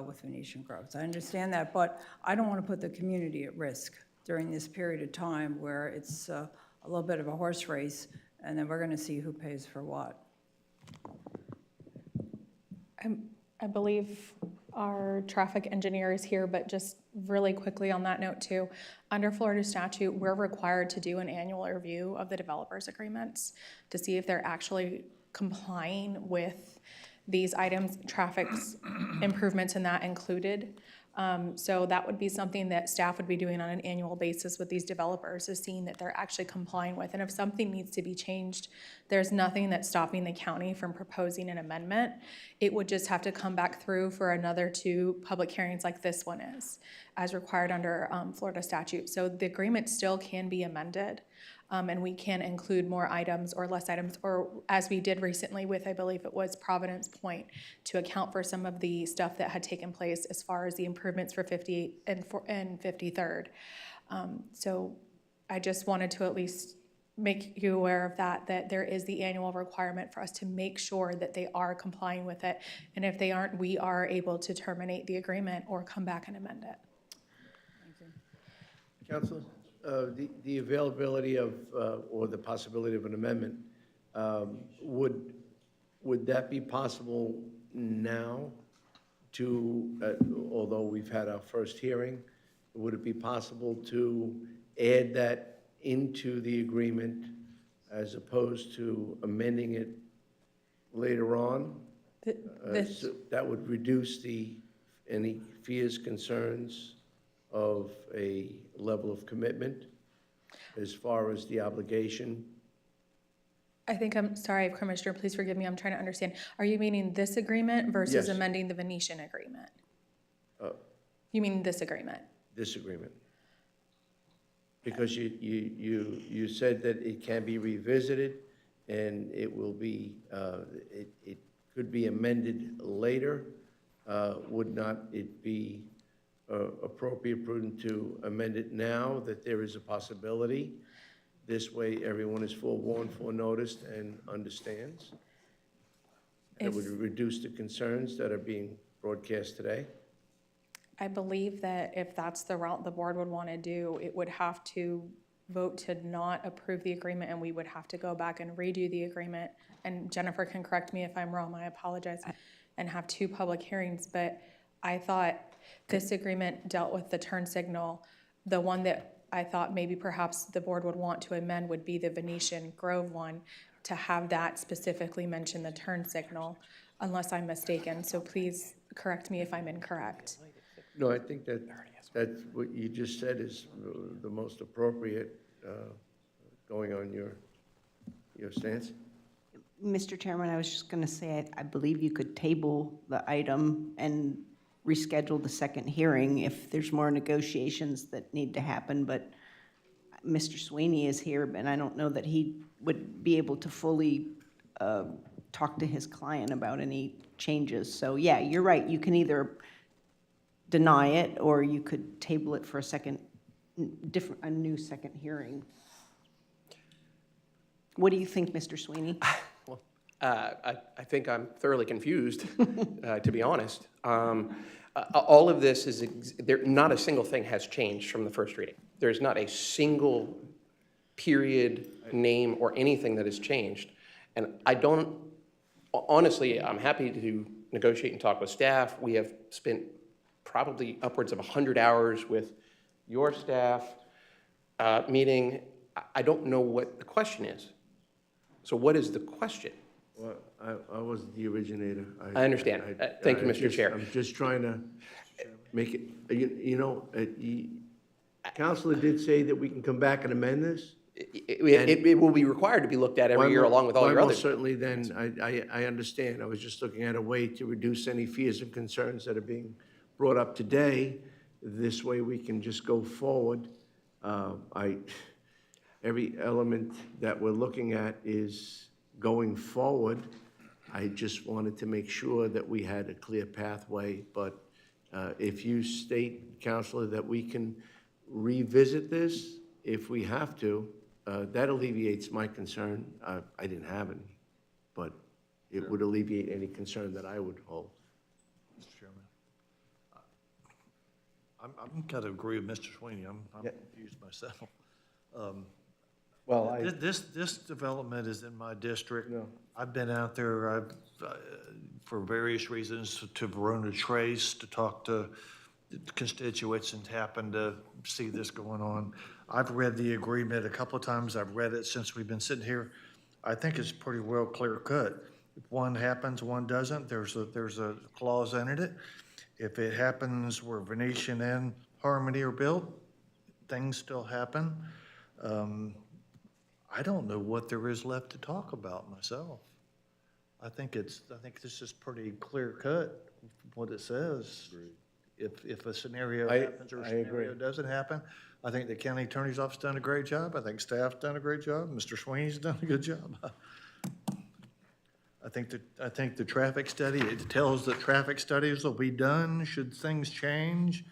with Venetian Groves. I understand that, but I don't want to put the community at risk during this period of time where it's a little bit of a horse race, and then we're going to see who pays for what. I believe our traffic engineer is here, but just really quickly on that note too, under Florida statute, we're required to do an annual review of the developers' agreements to see if they're actually complying with these items, traffic's improvements and that included. So that would be something that staff would be doing on an annual basis with these developers, is seeing that they're actually complying with. And if something needs to be changed, there's nothing that's stopping the county from proposing an amendment. It would just have to come back through for another 2 public hearings like this one is, as required under Florida statute. So the agreement still can be amended. And we can include more items or less items, or as we did recently with, I believe it was Providence Point, to account for some of the stuff that had taken place as far as the improvements for 58 and 53rd. So I just wanted to at least make you aware of that there is the annual requirement for us to make sure that they are complying with it. And if they aren't, we are able to terminate the agreement or come back and amend it. Councilor? The availability of, or the possibility of an amendment, would that be possible now although we've had our first hearing, would it be possible to add that into the agreement as opposed to amending it later on? So that would reduce any fears, concerns of a level of commitment as far as the obligation. I think I'm sorry, Commissioner, please forgive me, I'm trying to understand. Are you meaning this agreement versus Yes. amending the Venetian agreement? Uh, You mean this agreement? Disagreement. Because you said that it can be revisited and it will be, it could be amended later. Would not it be appropriate, prudent to amend it now that there is a possibility? This way, everyone is forewarned, foreknoticed, and understands. It would reduce the concerns that are being broadcast today. I believe that if that's the route the board would want to do, it would have to vote to not approve the agreement, and we would have to go back and redo the agreement. And Jennifer can correct me if I'm wrong, I apologize, and have 2 public hearings. But I thought this agreement dealt with the turn signal. The one that I thought maybe perhaps the board would want to amend would be the Venetian Grove one, to have that specifically mention the turn signal, unless I'm mistaken. So please correct me if I'm incorrect. No, I think that's what you just said is the most appropriate, going on your stance. Mr. Chairman, I was just going to say, I believe you could table the item and reschedule the second hearing if there's more negotiations that need to happen, but Mr. Sweeney is here, and I don't know that he would be able to fully talk to his client about any changes. So yeah, you're right, you can either deny it, or you could table it for a new second hearing. What do you think, Mr. Sweeney? I think I'm thoroughly confused, to be honest. All of this not a single thing has changed from the first reading. There's not a single period, name, or anything that has changed. And honestly, I'm happy to negotiate and talk with staff. We have spent probably upwards of 100 hours with your staff meeting. I don't know what the question is. So what is the question? Well, I wasn't the originator. I understand. Thank you, Mr. Chair. I'm just trying to make it, Counselor did say that we can come back and amend this? It will be required to be looked at every year along with all your other. Certainly then, I understand. I was just looking at a way to reduce any fears and concerns that are being brought up today. This way we can just go forward. Every element that we're looking at is going forward. I just wanted to make sure that we had a clear pathway, but if you state, Counselor, that we can revisit this if we have to, that alleviates my concern. I didn't have any, but it would alleviate any concern that I would hold. Mr. Chairman, I'm kind of agree with Mr. Sweeney. I'm confused myself. Well, This development is in my district. I've been out there, for various reasons, to Verona Trace, to talk to constituents and happened to see this going on. I've read the agreement a couple of times. I've read it since we've been sitting here. I think it's pretty well clear cut. If one happens, one doesn't. There's a clause in it. If it happens where Venetian and Harmony are built, things still happen. I don't know what there is left to talk about myself. I think this is pretty clear cut, what it says. If a scenario happens or a scenario doesn't happen, I think the county attorney's office done a great job. I think staff's done a great job. Mr. Sweeney's done a good job. I think the traffic study, it tells that traffic studies will be done should things change.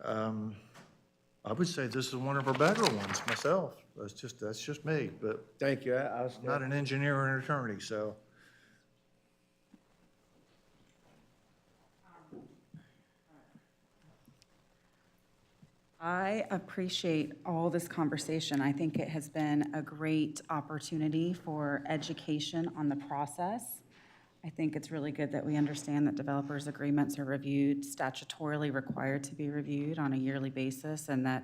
I would say this is one of our better ones myself. That's just me, but. Thank you. I'm not an engineer or an attorney, so. I appreciate all this conversation. I think it has been a great opportunity for education on the process. I think it's really good that we understand that developers' agreements are reviewed, statutorily required to be reviewed on a yearly basis, and that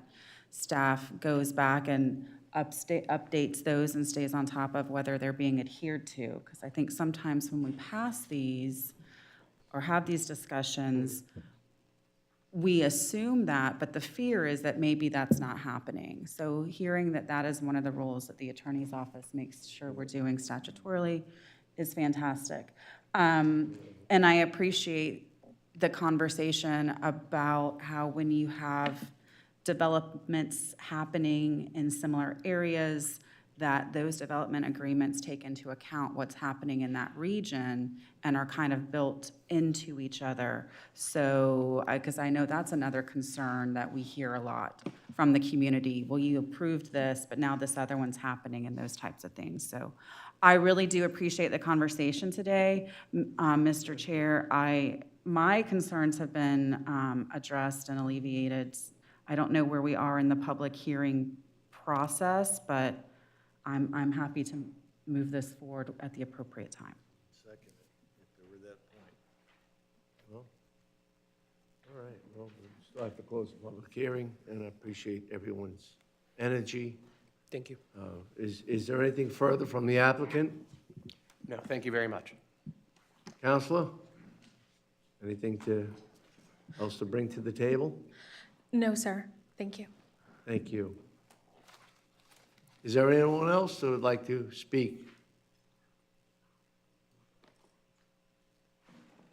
staff goes back and updates those and stays on top of whether they're being adhered to. Because I think sometimes when we pass these or have these discussions, we assume that, but the fear is that maybe that's not happening. So hearing that that is one of the roles that the attorney's office makes sure we're doing statutorily is fantastic. And I appreciate the conversation about how when you have developments happening in similar areas, that those development agreements take into account what's happening in that region and are kind of built into each other. So, because I know that's another concern that we hear a lot from the community. Well, you approved this, but now this other one's happening, and those types of things. So I really do appreciate the conversation today. Mr. Chair, my concerns have been addressed and alleviated. I don't know where we are in the public hearing process, but I'm happy to move this forward at the appropriate time. Second, if there were that point. Well, all right, well, we'll start to close the public hearing, and I appreciate everyone's energy. Thank you. Is there anything further from the applicant? No, thank you very much. Counselor? Anything else to bring to the table? No, sir. Thank you. Thank you. Is there anyone else who would like to speak?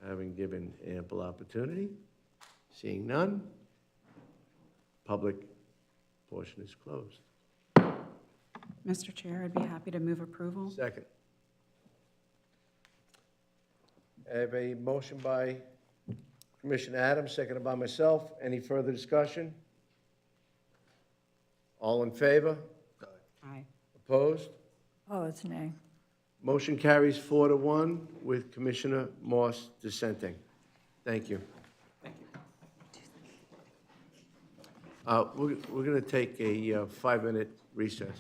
Having given ample opportunity, seeing none, public portion is closed. Mr. Chair, I'd be happy to move approval. Second. I have a motion by Commissioner Adams, seconded by myself. Any further discussion? All in favor? Aye. Opposed? Oh, it's nay. Motion carries 4-1 with Commissioner Moss dissenting. Thank you. We're going to take a 5-minute recess.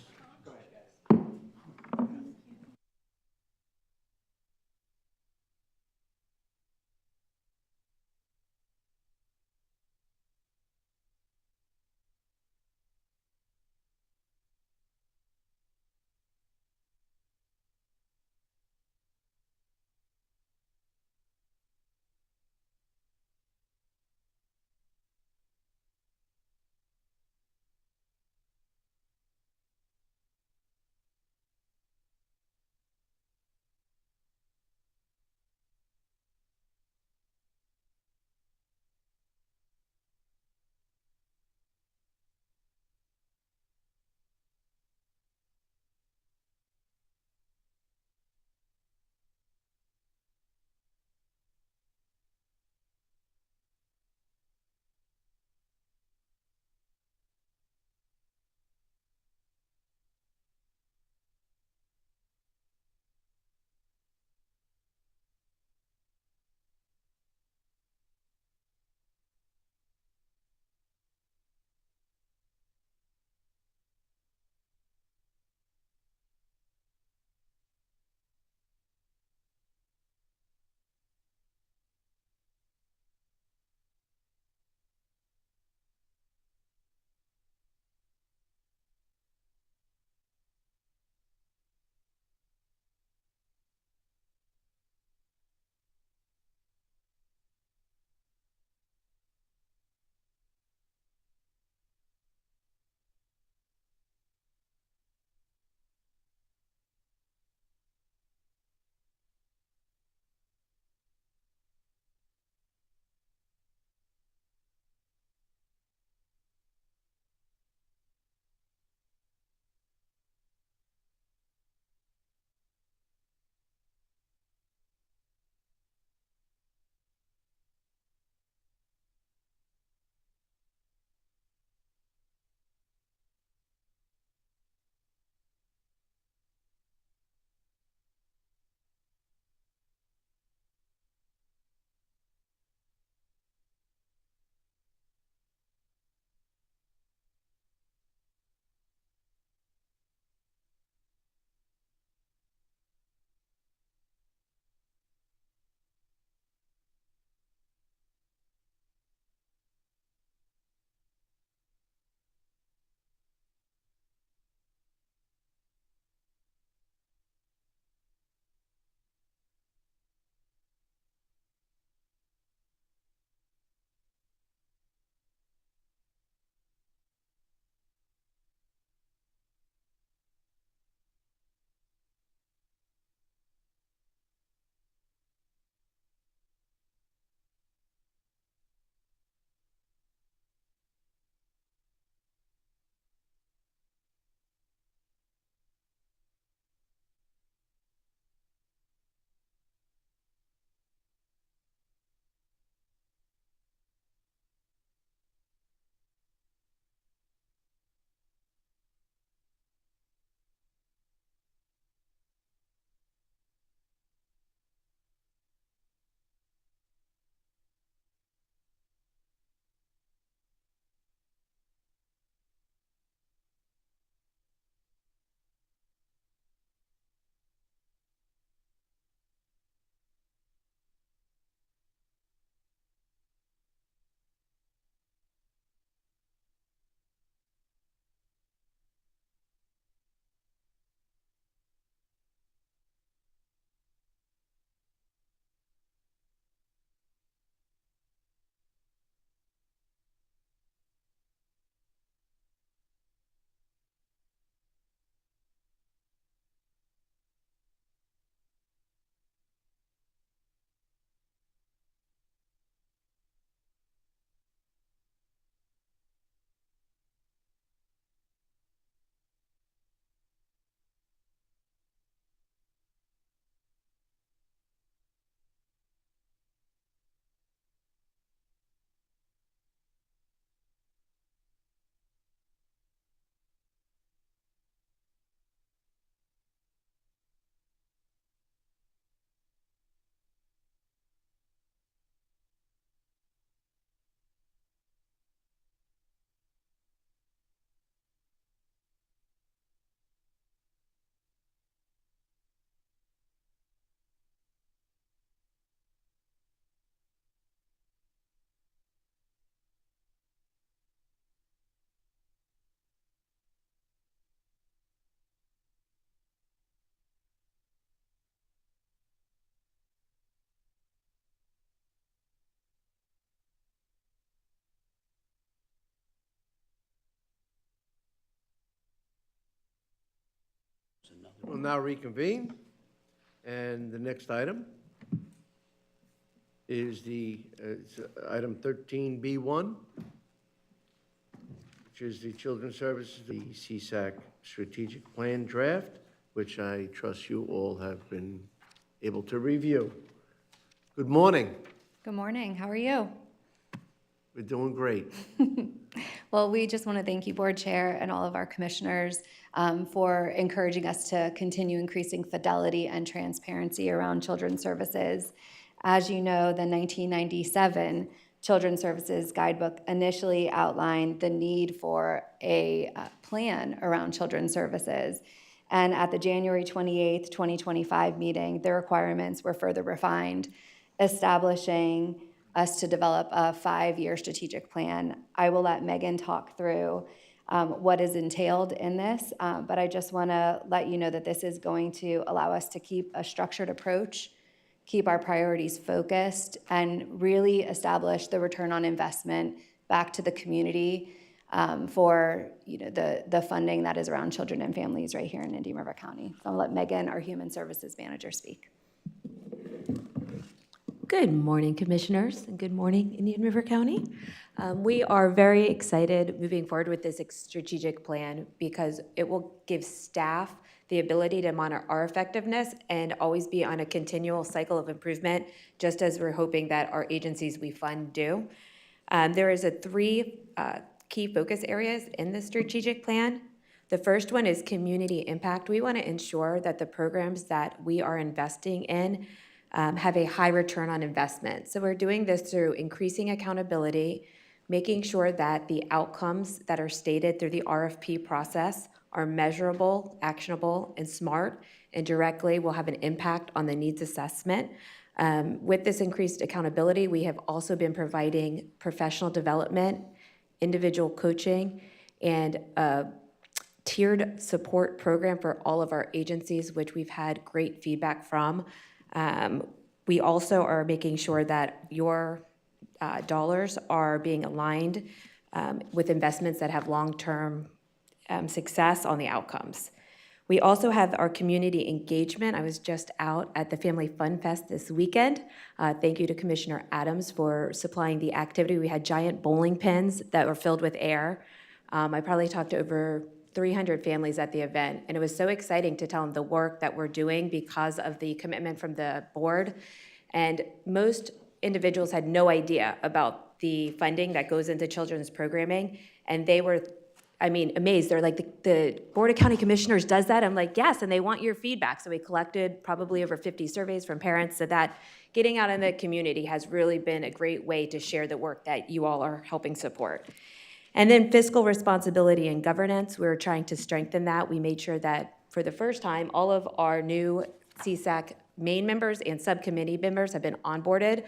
We'll now reconvene, and the next item is item 13B1, which is the Children's Services, the CSAC Strategic Plan Draft, which I trust you all have been able to review. Good morning. Good morning. How are you? We're doing great. Well, we just want to thank you, Board Chair, and all of our commissioners for encouraging us to continue increasing fidelity and transparency around children's services. As you know, the 1997 Children's Services Guidebook initially outlined the need for a plan around children's services. And at the January 28th, 2025 meeting, the requirements were further refined, establishing us to develop a 5-year strategic plan. I will let Megan talk through what is entailed in this, but I just want to let you know that this is going to allow us to keep a structured approach, keep our priorities focused, and really establish the return on investment back to the community for the funding that is around children and families right here in Indian River County. So I'll let Megan, our Human Services Manager, speak. Good morning, Commissioners, and good morning, Indian River County. We are very excited moving forward with this strategic plan because it will give staff the ability to monitor our effectiveness and always be on a continual cycle of improvement, just as we're hoping that our agencies we fund do. There is 3 key focus areas in the strategic plan. The first one is community impact. We want to ensure that the programs that we are investing in have a high return on investment. So we're doing this through increasing accountability, making sure that the outcomes that are stated through the RFP process are measurable, actionable, and smart, and directly will have an impact on the needs assessment. With this increased accountability, we have also been providing professional development, individual coaching, and a tiered support program for all of our agencies, which we've had great feedback from. We also are making sure that your dollars are being aligned with investments that have long-term success on the outcomes. We also have our community engagement. I was just out at the Family Fun Fest this weekend. Thank you to Commissioner Adams for supplying the activity. We had giant bowling pins that were filled with air. I probably talked to over 300 families at the event, and it was so exciting to tell them the work that we're doing because of the commitment from the board. And most individuals had no idea about the funding that goes into children's programming, and they were, amazed. They're like, the Board of County Commissioners does that? I'm like, yes, and they want your feedback. So we collected probably over 50 surveys from parents, so that getting out in the community has really been a great way to share the work that you all are helping support. And then fiscal responsibility and governance, we're trying to strengthen that. We made sure that for the first time, all of our new CSAC main members and subcommittee members have been onboarded.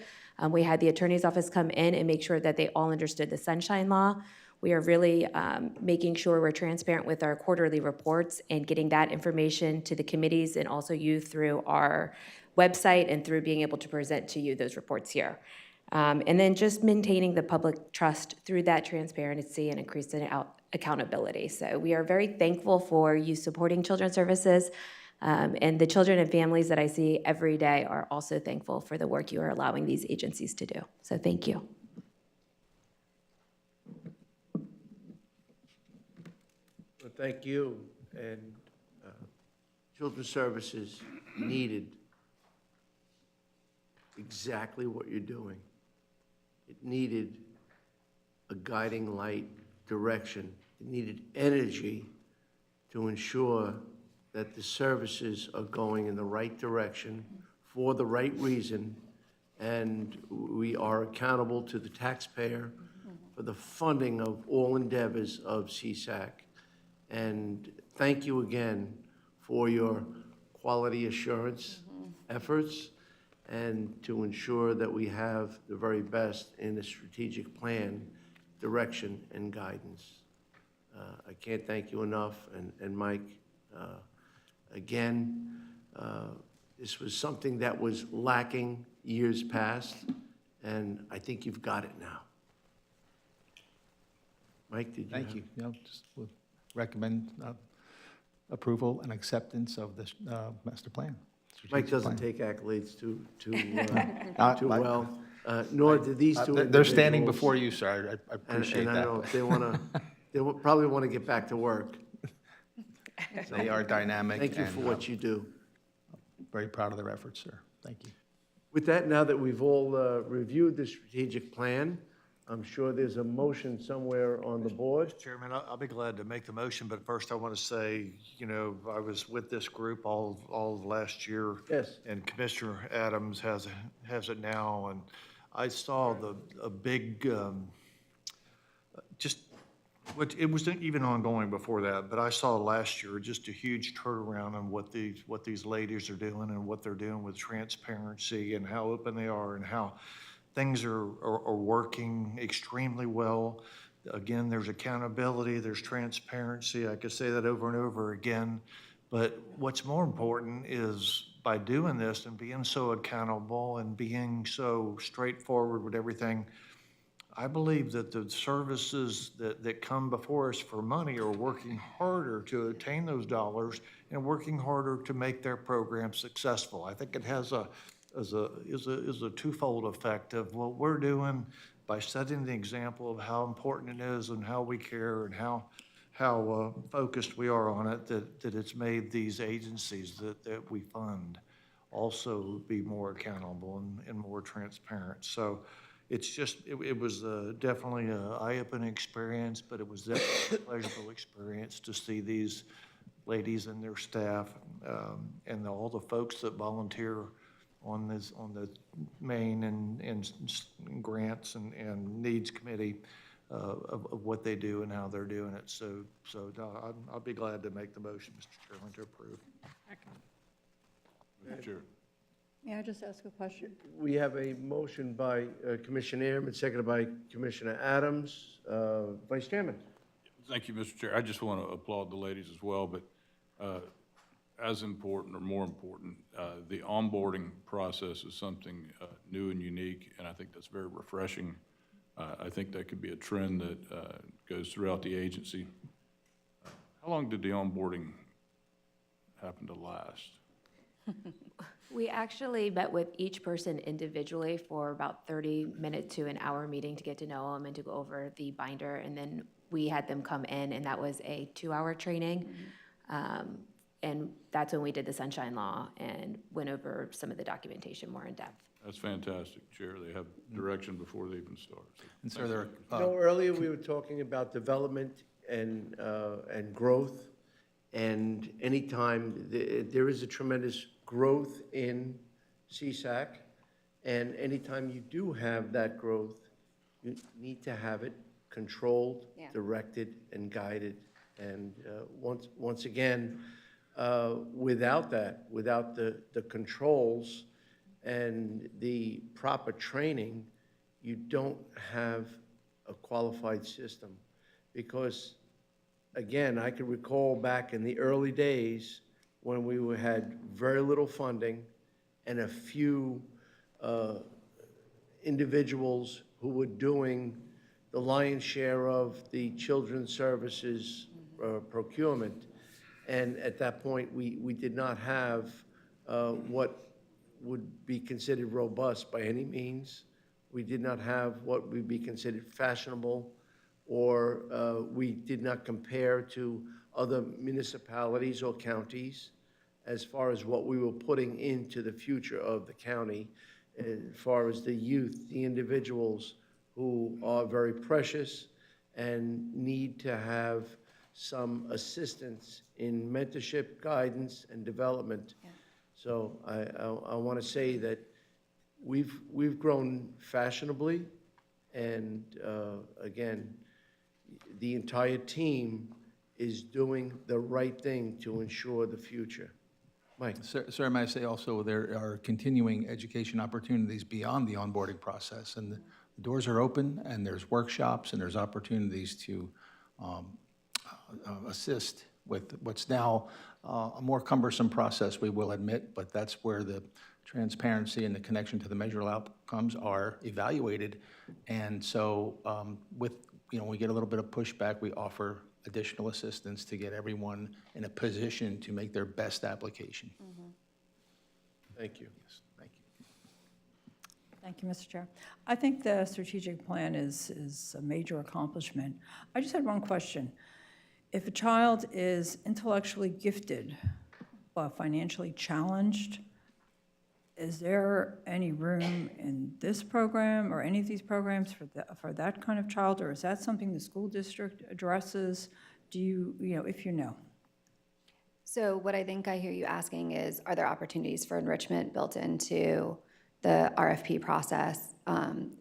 We had the attorney's office come in and make sure that they all understood the Sunshine Law. We are really making sure we're transparent with our quarterly reports and getting that information to the committees and also you through our website and through being able to present to you those reports here. And then just maintaining the public trust through that transparency and increasing accountability. So we are very thankful for you supporting Children's Services, and the children and families that I see every day are also thankful for the work you are allowing these agencies to do. So thank you. Well, thank you. And Children's Services needed exactly what you're doing. It needed a guiding light, direction. It needed energy to ensure that the services are going in the right direction for the right reason, and we are accountable to the taxpayer for the funding of all endeavors of CSAC. And thank you again for your quality assurance efforts and to ensure that we have the very best in the strategic plan, direction, and guidance. I can't thank you enough. And Mike, again, this was something that was lacking years past, and I think you've got it now. Mike, did you? Thank you. Just would recommend approval and acceptance of this master plan. Mike strategic doesn't plan. take accolades too Not like- well, nor do these two They're standing individuals. before you, sir. I And appreciate I that. know they want to, probably want to get back to work. They are dynamic. Thank you for and, what you do. Very proud of their efforts, sir. Thank you. With that, now that we've all reviewed the strategic plan, I'm sure there's a motion somewhere on the board. Chairman, I'll be glad to make the motion, but first I want to say, you know, I was with this group all of last year. Yes. And Commissioner Adams has it now, and I saw a big, it wasn't even ongoing before that, but I saw last year just a huge turnaround on what these ladies are doing and what they're doing with transparency and how open they are and how things are working extremely well. Again, there's accountability, there's transparency. I could say that over and over again. But what's more important is by doing this and being so accountable and being so straightforward with everything, I believe that the services that come before us for money are working harder to attain those dollars and working harder to make their program successful. I think it has is a twofold effect of what we're doing by setting the example of how important it is and how we care and how focused we are on it, that it's made these agencies that we fund also be more accountable and more transparent. So it's just, it was definitely an eye-opening experience, but it was definitely a pleasurable experience to see these ladies and their staff and all the folks that volunteer on the main and grants and needs committee of what they do and how they're doing it. So no, I'll be glad to make the motion, Mr. Chairman, to approve. Mr. Chair. May I just ask a question? We have a motion by Commissioner Ehrman, seconded by Commissioner Adams. Vice Chairman. Thank you, Mr. Chair. I just want to applaud the ladies as well, but as important or more important, the onboarding process is something new and unique, and I think that's very refreshing. I think that could be a trend that goes throughout the agency. How long did the onboarding happen to last? We actually met with each person individually for about 30 minutes to an hour meeting to get to know them and to go over the binder. And then we had them come in, and that was a 2-hour training. And that's when we did the Sunshine Law and went over some of the documentation more in depth. That's fantastic, Chair. They have direction before they even start. So And sir, there You know, earlier we were talking about development and growth, and anytime there is a tremendous growth in CSAC, and anytime you do have that growth, you need to have it controlled, directed, and guided. And once again, without that, without the controls and the proper training, you don't have a qualified system. Because, again, I can recall back in the early days when we had very little funding and a few individuals who were doing the lion's share of the children's services procurement. And at that point, we did not have what would be considered robust by any means. We did not have what would be considered fashionable, or we did not compare to other municipalities or counties as far as what we were putting into the future of the county, as far as the youth, the individuals who are very precious and need to have some assistance in mentorship, guidance, and development. So I want to say that we've grown fashionably, and again, the entire team is doing the right thing to ensure the future. Mike. Sir, may I say also there are continuing education opportunities beyond the onboarding process, and the doors are open, and there's workshops, and there's opportunities to assist with what's now a more cumbersome process, we will admit, but that's where the transparency and the connection to the measurable outcomes are evaluated. And so we get a little bit of pushback, we offer additional assistance to get everyone in a position to make their best application. Thank you. Thank you. Thank you, Mr. Chair. I think the strategic plan is a major accomplishment. I just had one question. If a child is intellectually gifted but financially challenged, is there any room in this program or any of these programs for that kind of child, or is that something the school district addresses? Do you know, if you know? So what I think I hear you asking is, are there opportunities for enrichment built into the RFP process?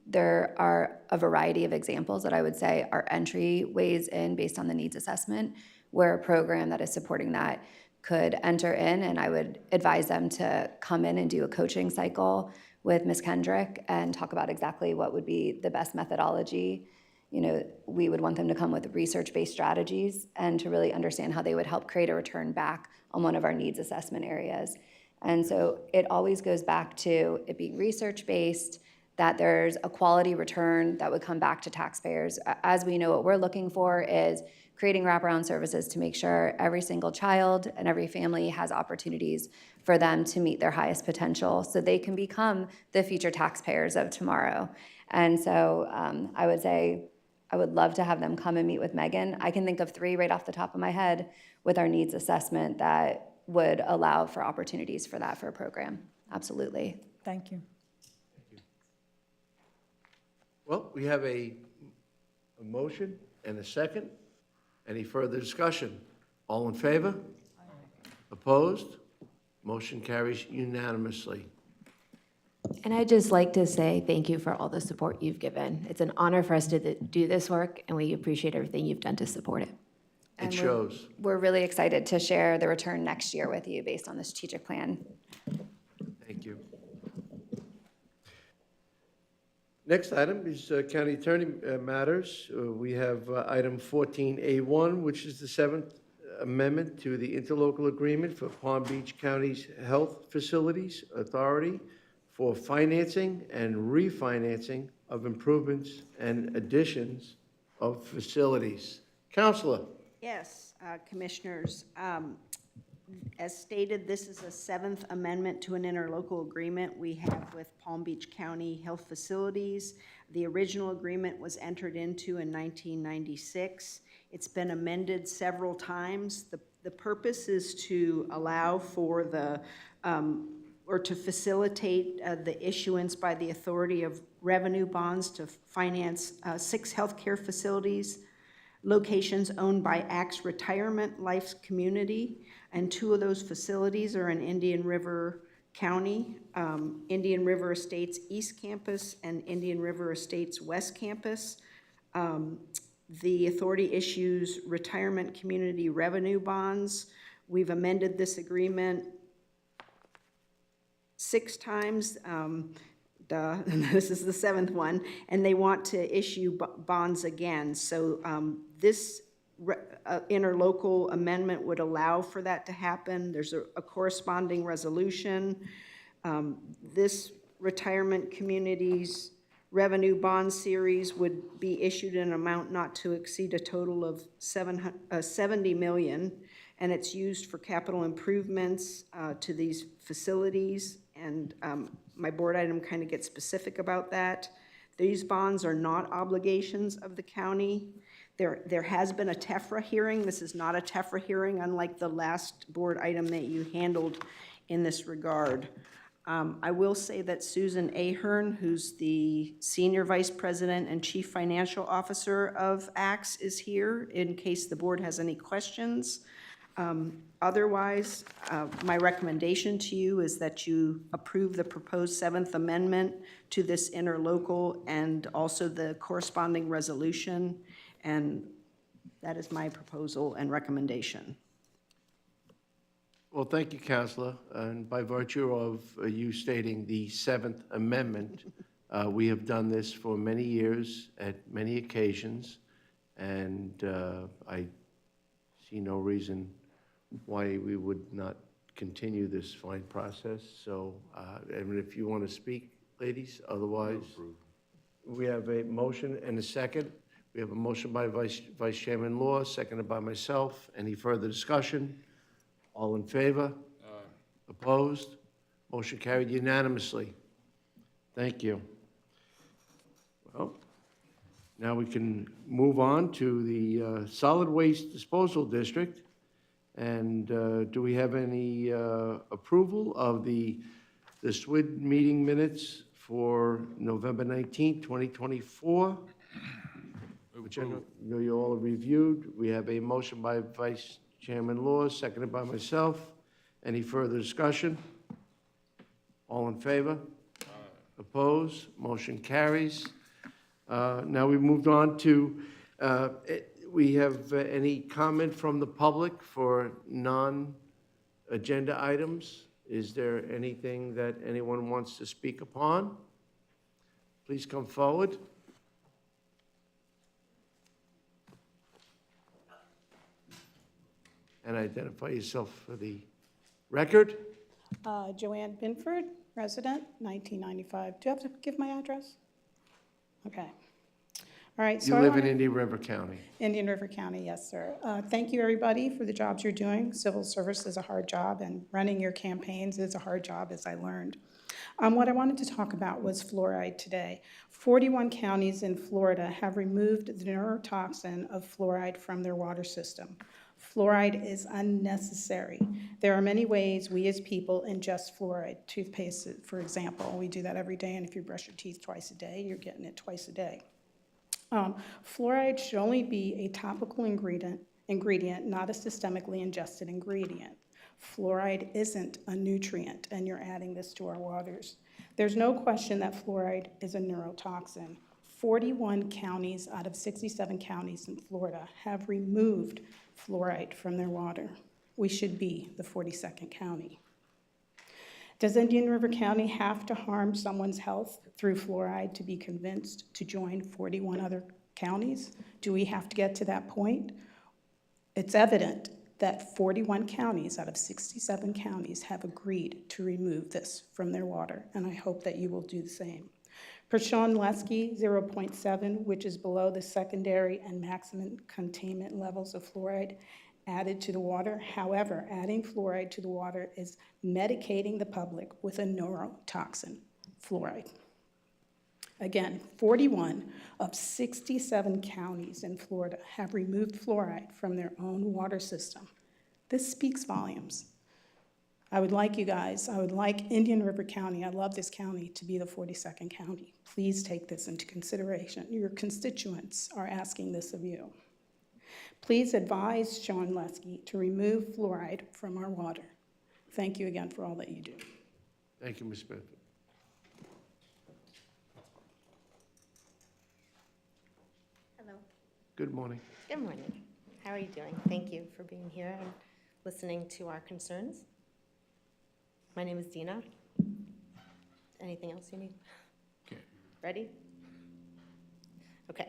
There are a variety of examples that I would say are entryways in based on the needs assessment, where a program that is supporting that could enter in, and I would advise them to come in and do a coaching cycle with Ms. Kendrick and talk about exactly what would be the best methodology. You know, we would want them to come with research-based strategies and to really understand how they would help create a return back on one of our needs assessment areas. And so it always goes back to it being research-based, that there's a quality return that would come back to taxpayers. As we know, what we're looking for is creating wraparound services to make sure every single child and every family has opportunities for them to meet their highest potential so they can become the future taxpayers of tomorrow. And so I would say I would love to have them come and meet with Megan. I can think of 3 right off the top of my head with our needs assessment that would allow for opportunities for that for a program. Absolutely. Thank you. Well, we have a motion and a second. Any further discussion? All in favor? Opposed? Motion carries unanimously. And I'd just like to say thank you for all the support you've given. It's an honor for us to do this work, and we appreciate everything you've done to support it. It shows. We're really excited to share the return next year with you based on the strategic plan. Thank you. Next item is County Attorney matters. We have item 14A1, which is the 7th Amendment to the interlocal agreement for Palm Beach County's Health Facilities Authority for financing and refinancing of improvements and additions of facilities. Counselor. Yes, Commissioners. As stated, this is a 7th amendment to an interlocal agreement we have with Palm Beach County Health Facilities. The original agreement was entered into in 1996. It's been amended several times. The purpose is to allow for the, or to facilitate the issuance by the authority of revenue bonds to finance 6 healthcare facilities, locations owned by Axe Retirement Life's Community, and 2 of those facilities are in Indian River County, Indian River Estates East Campus and Indian River Estates West Campus. The authority issues retirement community revenue bonds. We've amended this agreement 6 times. This is the 7th one, and they want to issue bonds again. So this interlocal amendment would allow for that to happen. There's a corresponding resolution. This retirement communities revenue bond series would be issued in an amount not to exceed a total of $70 million, and it's used for capital improvements to these facilities. And my board item kind of gets specific about that. These bonds are not obligations of the county. There has been a TEFRA hearing. This is not a TEFRA hearing, unlike the last board item that you handled in this regard. I will say that Susan Ahern, who's the Senior Vice President and Chief Financial Officer of ACTS, is here in case the board has any questions. Otherwise, my recommendation to you is that you approve the proposed 7th Amendment to this interlocal and also the corresponding resolution, and that is my proposal and recommendation. Well, thank you, Counselor. And by virtue of you stating the 7th Amendment, we have done this for many years at many occasions, and I see no reason why we would not continue this fine process. So, and if you want to speak, ladies, otherwise, we have a motion and a second. We have a motion by Vice Chairman Law, seconded by myself. Any further discussion? All in favor? Opposed? Motion carried unanimously. Thank you. Well, now we can move on to the Solid Waste Disposal District. And do we have any approval of the SWID meeting minutes for November 19th, 2024? Which I know you all have reviewed. We have a motion by Vice Chairman Law, seconded by myself. Any further discussion? All in favor? Opposed? Motion carries. Now we moved on to, we have any comment from the public for non-agenda items? Is there anything that anyone wants to speak upon? Please come forward. And identify yourself for the record. Joanne Binford, resident, 1995. Do I have to give my address? Okay. All right. You live in Indian River County. Indian River County, yes, sir. Thank you, everybody, for the jobs you're doing. Civil service is a hard job, and running your campaigns is a hard job, as I learned. What I wanted to talk about was fluoride today. 41 counties in Florida have removed the neurotoxin of fluoride from their water system. Fluoride is unnecessary. There are many ways we as people ingest fluoride. Toothpaste, for example, we do that every day, and if you brush your teeth twice a day, you're getting it twice a day. Fluoride should only be a topical ingredient, not a systemically ingested ingredient. Fluoride isn't a nutrient, and you're adding this to our waters. There's no question that fluoride is a neurotoxin. 41 counties out of 67 counties in Florida have removed fluoride from their water. We should be the 42nd county. Does Indian River County have to harm someone's health through fluoride to be convinced to join 41 other counties? Do we have to get to that point? It's evident that 41 counties out of 67 counties have agreed to remove this from their water, and I hope that you will do the same. For Sean Lesky, 0.7, which is below the secondary and maximum containment levels of fluoride added to the water. However, adding fluoride to the water is medicating the public with a neurotoxin, fluoride. Again, 41 of 67 counties in Florida have removed fluoride from their own water system. This speaks volumes. I would like Indian River County, I love this county, to be the 42nd county. Please take this into consideration. Your constituents are asking this of you. Please advise Sean Lesky to remove fluoride from our water. Thank you again for all that you do. Thank you, Ms. Smith. Hello. Good morning. Good morning. How are you doing? Thank you for being here and listening to our concerns. My name is Dina. Anything else you need? Okay. Ready? Okay.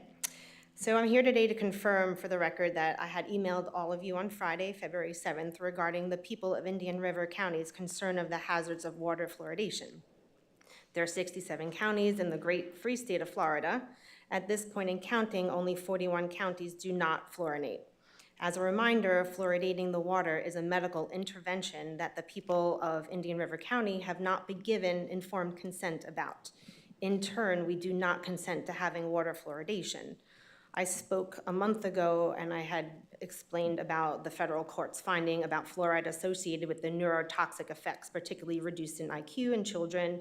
So I'm here today to confirm for the record that I had emailed all of you on Friday, February 7th, regarding the people of Indian River County's concern of the hazards of water fluoridation. There are 67 counties in the great free state of Florida. At this point in counting, only 41 counties do not fluorinate. As a reminder, fluoridating the water is a medical intervention that the people of Indian River County have not been given informed consent about. In turn, we do not consent to having water fluoridation. I spoke a month ago and I had explained about the federal court's finding about fluoride associated with the neurotoxic effects, particularly reduced in IQ in children.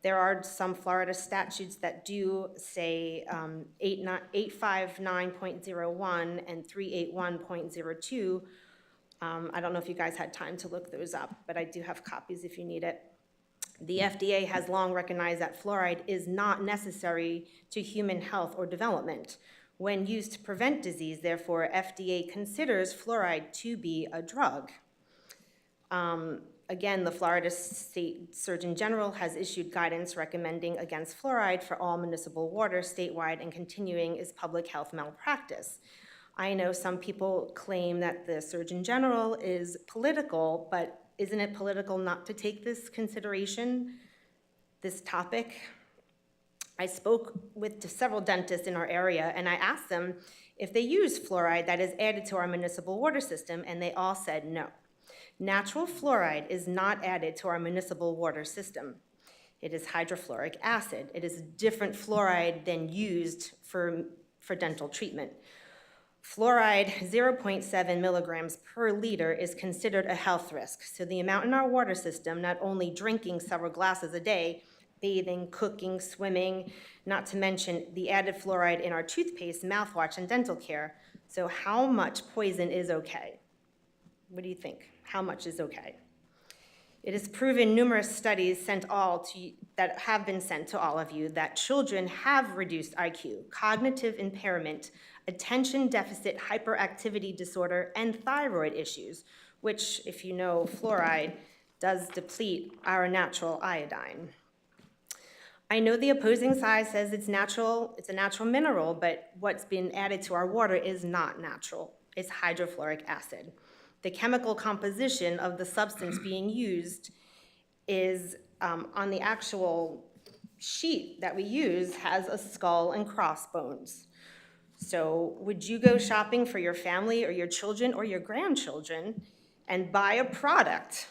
There are some Florida statutes that do say 859.01 and 381.02. I don't know if you guys had time to look those up, but I do have copies if you need it. The FDA has long recognized that fluoride is not necessary to human health or development. When used to prevent disease, therefore, FDA considers fluoride to be a drug. Again, the Florida State Surgeon General has issued guidance recommending against fluoride for all municipal water statewide, and continuing is public health malpractice. I know some people claim that the Surgeon General is political, but isn't it political not to take this consideration, this topic? I spoke with several dentists in our area, and I asked them if they use fluoride that is added to our municipal water system, and they all said no. Natural fluoride is not added to our municipal water system. It is hydrofluoric acid. It is a different fluoride than used for dental treatment. Fluoride, 0.7 milligrams per liter, is considered a health risk. So the amount in our water system, not only drinking several glasses a day, bathing, cooking, swimming, not to mention the added fluoride in our toothpaste, mouthwash, and dental care. So how much poison is okay? What do you think? How much is okay? It is proven numerous studies that have been sent to all of you that children have reduced IQ, cognitive impairment, attention deficit hyperactivity disorder, and thyroid issues, which, if you know, fluoride does deplete our natural iodine. I know the opposing side says it's a natural mineral, but what's been added to our water is not natural. It's hydrofluoric acid. The chemical composition of the substance being used is, on the actual sheet that we use, has a skull and crossbones. So would you go shopping for your family or your children or your grandchildren and buy a product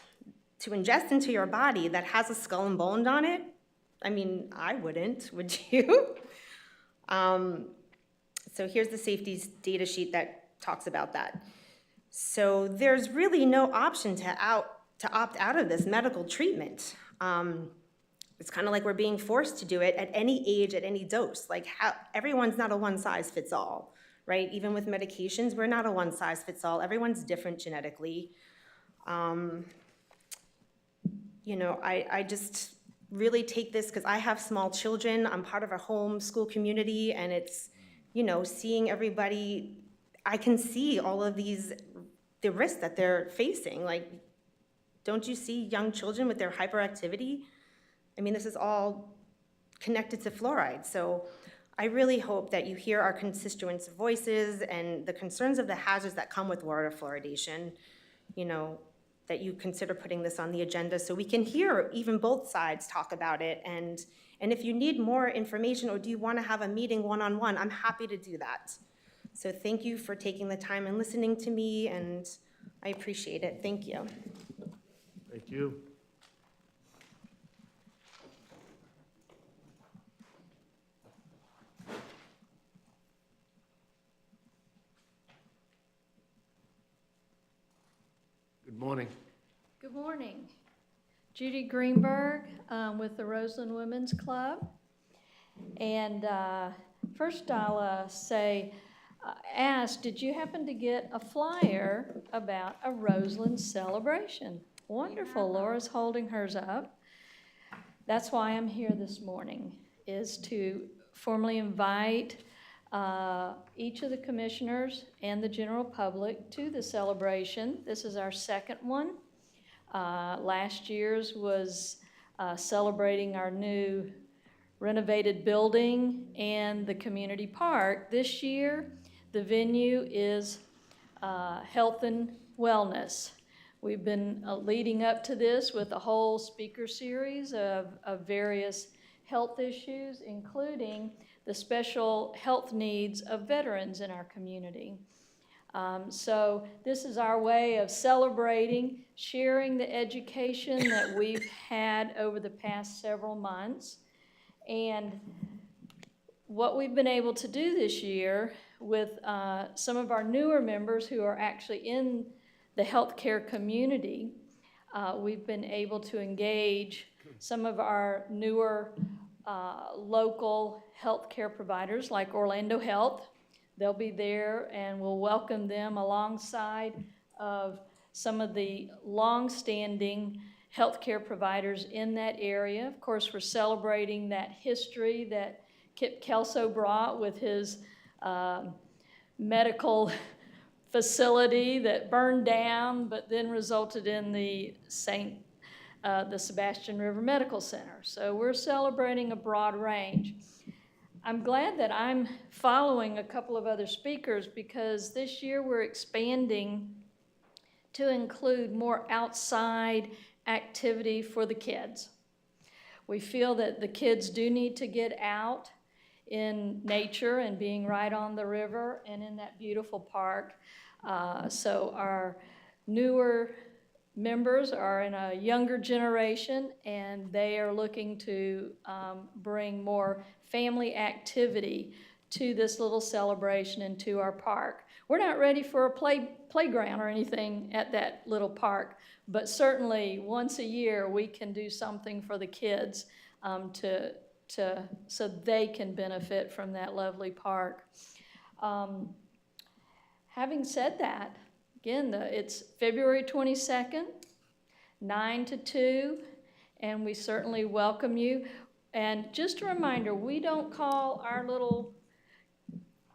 to ingest into your body that has a skull and bones on it? I mean, I wouldn't, would you? So here's the safety data sheet that talks about that. So there's really no option to opt out of this medical treatment. It's kind of like we're being forced to do it at any age, at any dose. Like everyone's not a one-size-fits-all, right? Even with medications, we're not a one-size-fits-all. Everyone's different genetically. You know, I just really take this because I have small children. I'm part of a home school community, and it's, you know, seeing everybody, I can see all of the risks that they're facing. Like, don't you see young children with their hyperactivity? I mean, this is all connected to fluoride. So I really hope that you hear our constituents' voices and the concerns of the hazards that come with water fluoridation, you know, that you consider putting this on the agenda so we can hear even both sides talk about it. And if you need more information or do you want to have a meeting one-on-one, I'm happy to do that. So thank you for taking the time and listening to me, and I appreciate it. Thank you. Thank you. Good morning. Good morning. Judy Greenberg with the Roseland Women's Club. And first I'll ask, did you happen to get a flyer about a Roseland celebration? Wonderful. Laura's holding hers up. That's why I'm here this morning, is to formally invite each of the commissioners and the general public to the celebration. This is our second one. Last year's was celebrating our new renovated building and the community park. This year, the venue is health and wellness. We've been leading up to this with a whole speaker series of various health issues, including the special health needs of veterans in our community. So this is our way of celebrating, sharing the education that we've had over the past several months. And what we've been able to do this year with some of our newer members who are actually in the healthcare community, we've been able to engage some of our newer local healthcare providers like Orlando Health. They'll be there, and we'll welcome them alongside of some of the long-standing healthcare providers in that area. Of course, we're celebrating that history that Kip Kelso brought with his medical facility that burned down, but then resulted in the Sebastian River Medical Center. So we're celebrating a broad range. I'm glad that I'm following a couple of other speakers because this year we're expanding to include more outside activity for the kids. We feel that the kids do need to get out in nature and being right on the river and in that beautiful park. So our newer members are in a younger generation, and they are looking to bring more family activity to this little celebration and to our park. We're not ready for a playground or anything at that little park, but certainly once a year we can do something for the kids so they can benefit from that lovely park. Having said that, again, it's February 22nd, 9 to 2, and we certainly welcome you. And just a reminder, we don't call our little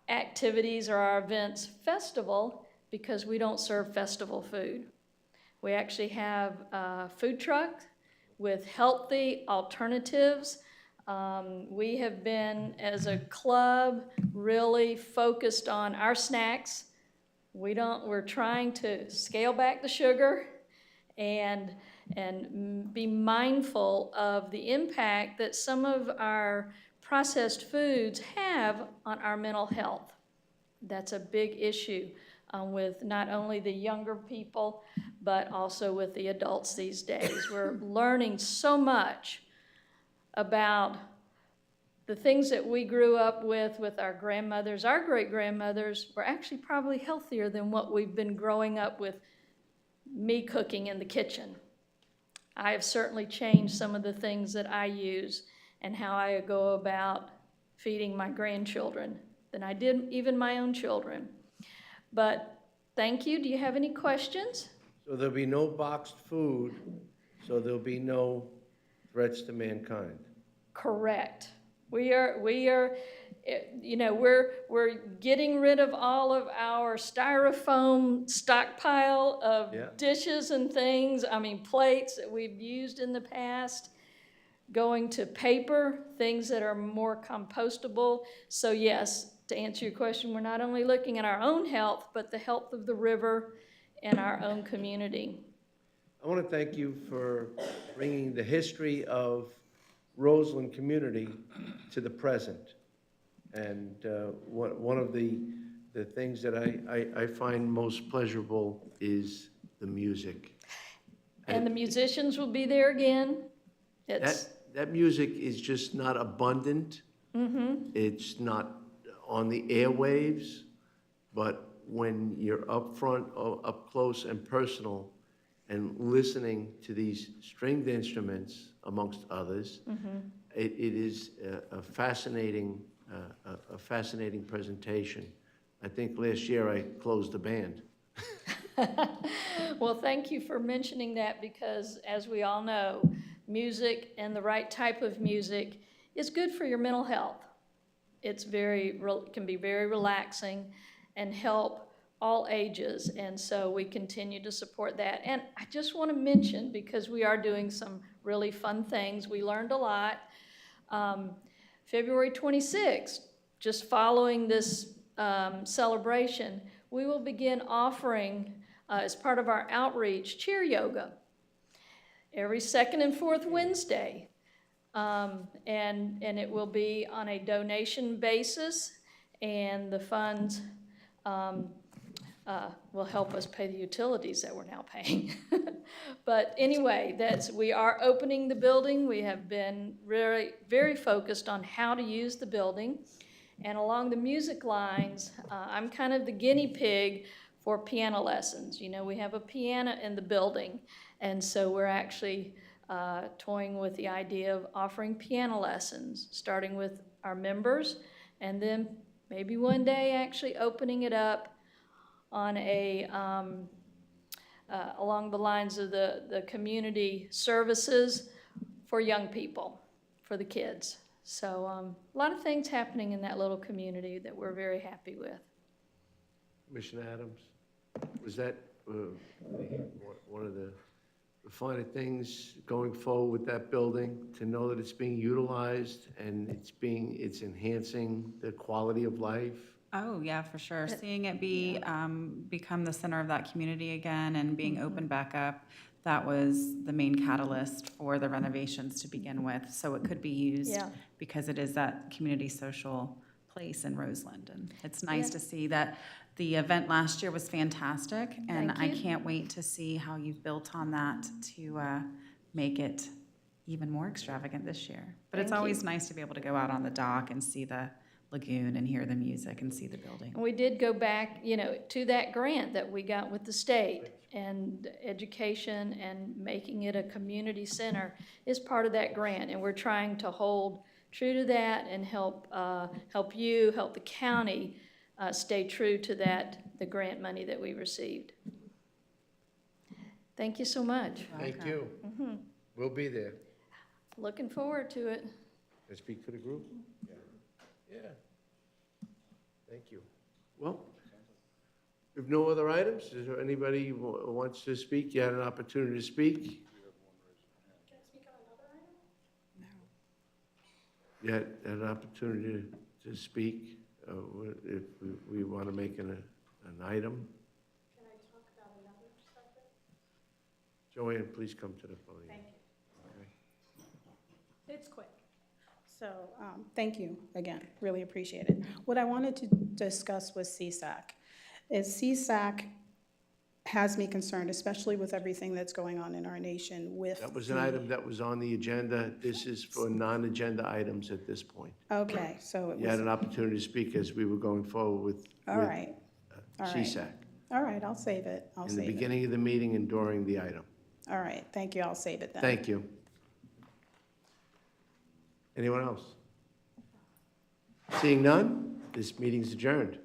activities or our events festival because we don't serve festival food. We actually have a food truck with healthy alternatives. We have been, as a club, really focused on our snacks. We're trying to scale back the sugar and be mindful of the impact that some of our processed foods have on our mental health. That's a big issue with not only the younger people, but also with the adults these days. We're learning so much about the things that we grew up with our grandmothers. Our great-grandmothers were actually probably healthier than what we've been growing up with me cooking in the kitchen. I have certainly changed some of the things that I use and how I go about feeding my grandchildren than I did even my own children. But thank you. Do you have any questions? So there'll be no boxed food, so there'll be no threats to mankind. Correct. We're getting rid of all of our styrofoam stockpile of dishes and things, plates that we've used in the past, going to paper, things that are more compostable. So yes, to answer your question, we're not only looking at our own health, but the health of the river and our own community. I want to thank you for bringing the history of Roseland community to the present. And one of the things that I find most pleasurable is the music. And the musicians will be there again. That music is just not abundant. It's not on the airwaves, but when you're up front, up close and personal, and listening to these stringed instruments, amongst others, it is a fascinating presentation. I think last year I closed the band. Well, thank you for mentioning that, because as we all know, music and the right type of music is good for your mental health. It's can be very relaxing and help all ages, and so we continue to support that. And I just want to mention, because we are doing some really fun things, we learned a lot. February 26th, just following this celebration, we will begin offering, as part of our outreach, cheer yoga every second and fourth Wednesday. And it will be on a donation basis, and the funds will help us pay the utilities that we're now paying. But anyway, we are opening the building. We have been very, very focused on how to use the building. And along the music lines, I'm kind of the guinea pig for piano lessons. You know, we have a piano in the building, and so we're actually toying with the idea of offering piano lessons, starting with our members, and then maybe one day actually opening it up on along the lines of the community services for young people, for the kids. So a lot of things happening in that little community that we're very happy with. Commissioner Adams, was that one of the finer things going forward with that building, to know that it's being utilized and it's enhancing the quality of life? Oh, yeah, for sure. Seeing it become the center of that community again and being opened back up, that was the main catalyst for the renovations to begin with. So it could be used Yeah. because it is that community social place in Roseland. And it's nice Yeah. to see that the event last year was fantastic. And Thank I you. can't wait to see how you've built on that to make it even more extravagant this year. But it's Thank you. always nice to be able to go out on the dock and see the lagoon and hear the music and see the building. And we did go back, to that grant that we got with the state, and education and making it a community center is part of that grant, and we're trying to hold true to that and help the county stay true to the grant money that we received. Thank you so much. Thank you. We'll be there. Looking forward to it. Can I speak to the group? Yeah. Thank you. Well, if no other items, is there anybody who wants to speak? You had an opportunity to speak. You had an opportunity to speak, if we want to make an item. Can I talk about another subject? Joanne, please come to the podium. Thank you. It's quick. So, thank you again, really appreciate it. What I wanted to discuss was CSAC. CSAC has me concerned, especially with everything that's going on in our nation with. That was an item that was on the agenda. This is for non-agenda items at this point. Okay, so it You had was, an opportunity to speak as we were going forward with all right, all right. CSAC. All right, I'll save it, I'll In the save it. beginning of the meeting and during the item. All right, thank you, I'll save it then. Thank you. Anyone else? Seeing none, this meeting's adjourned.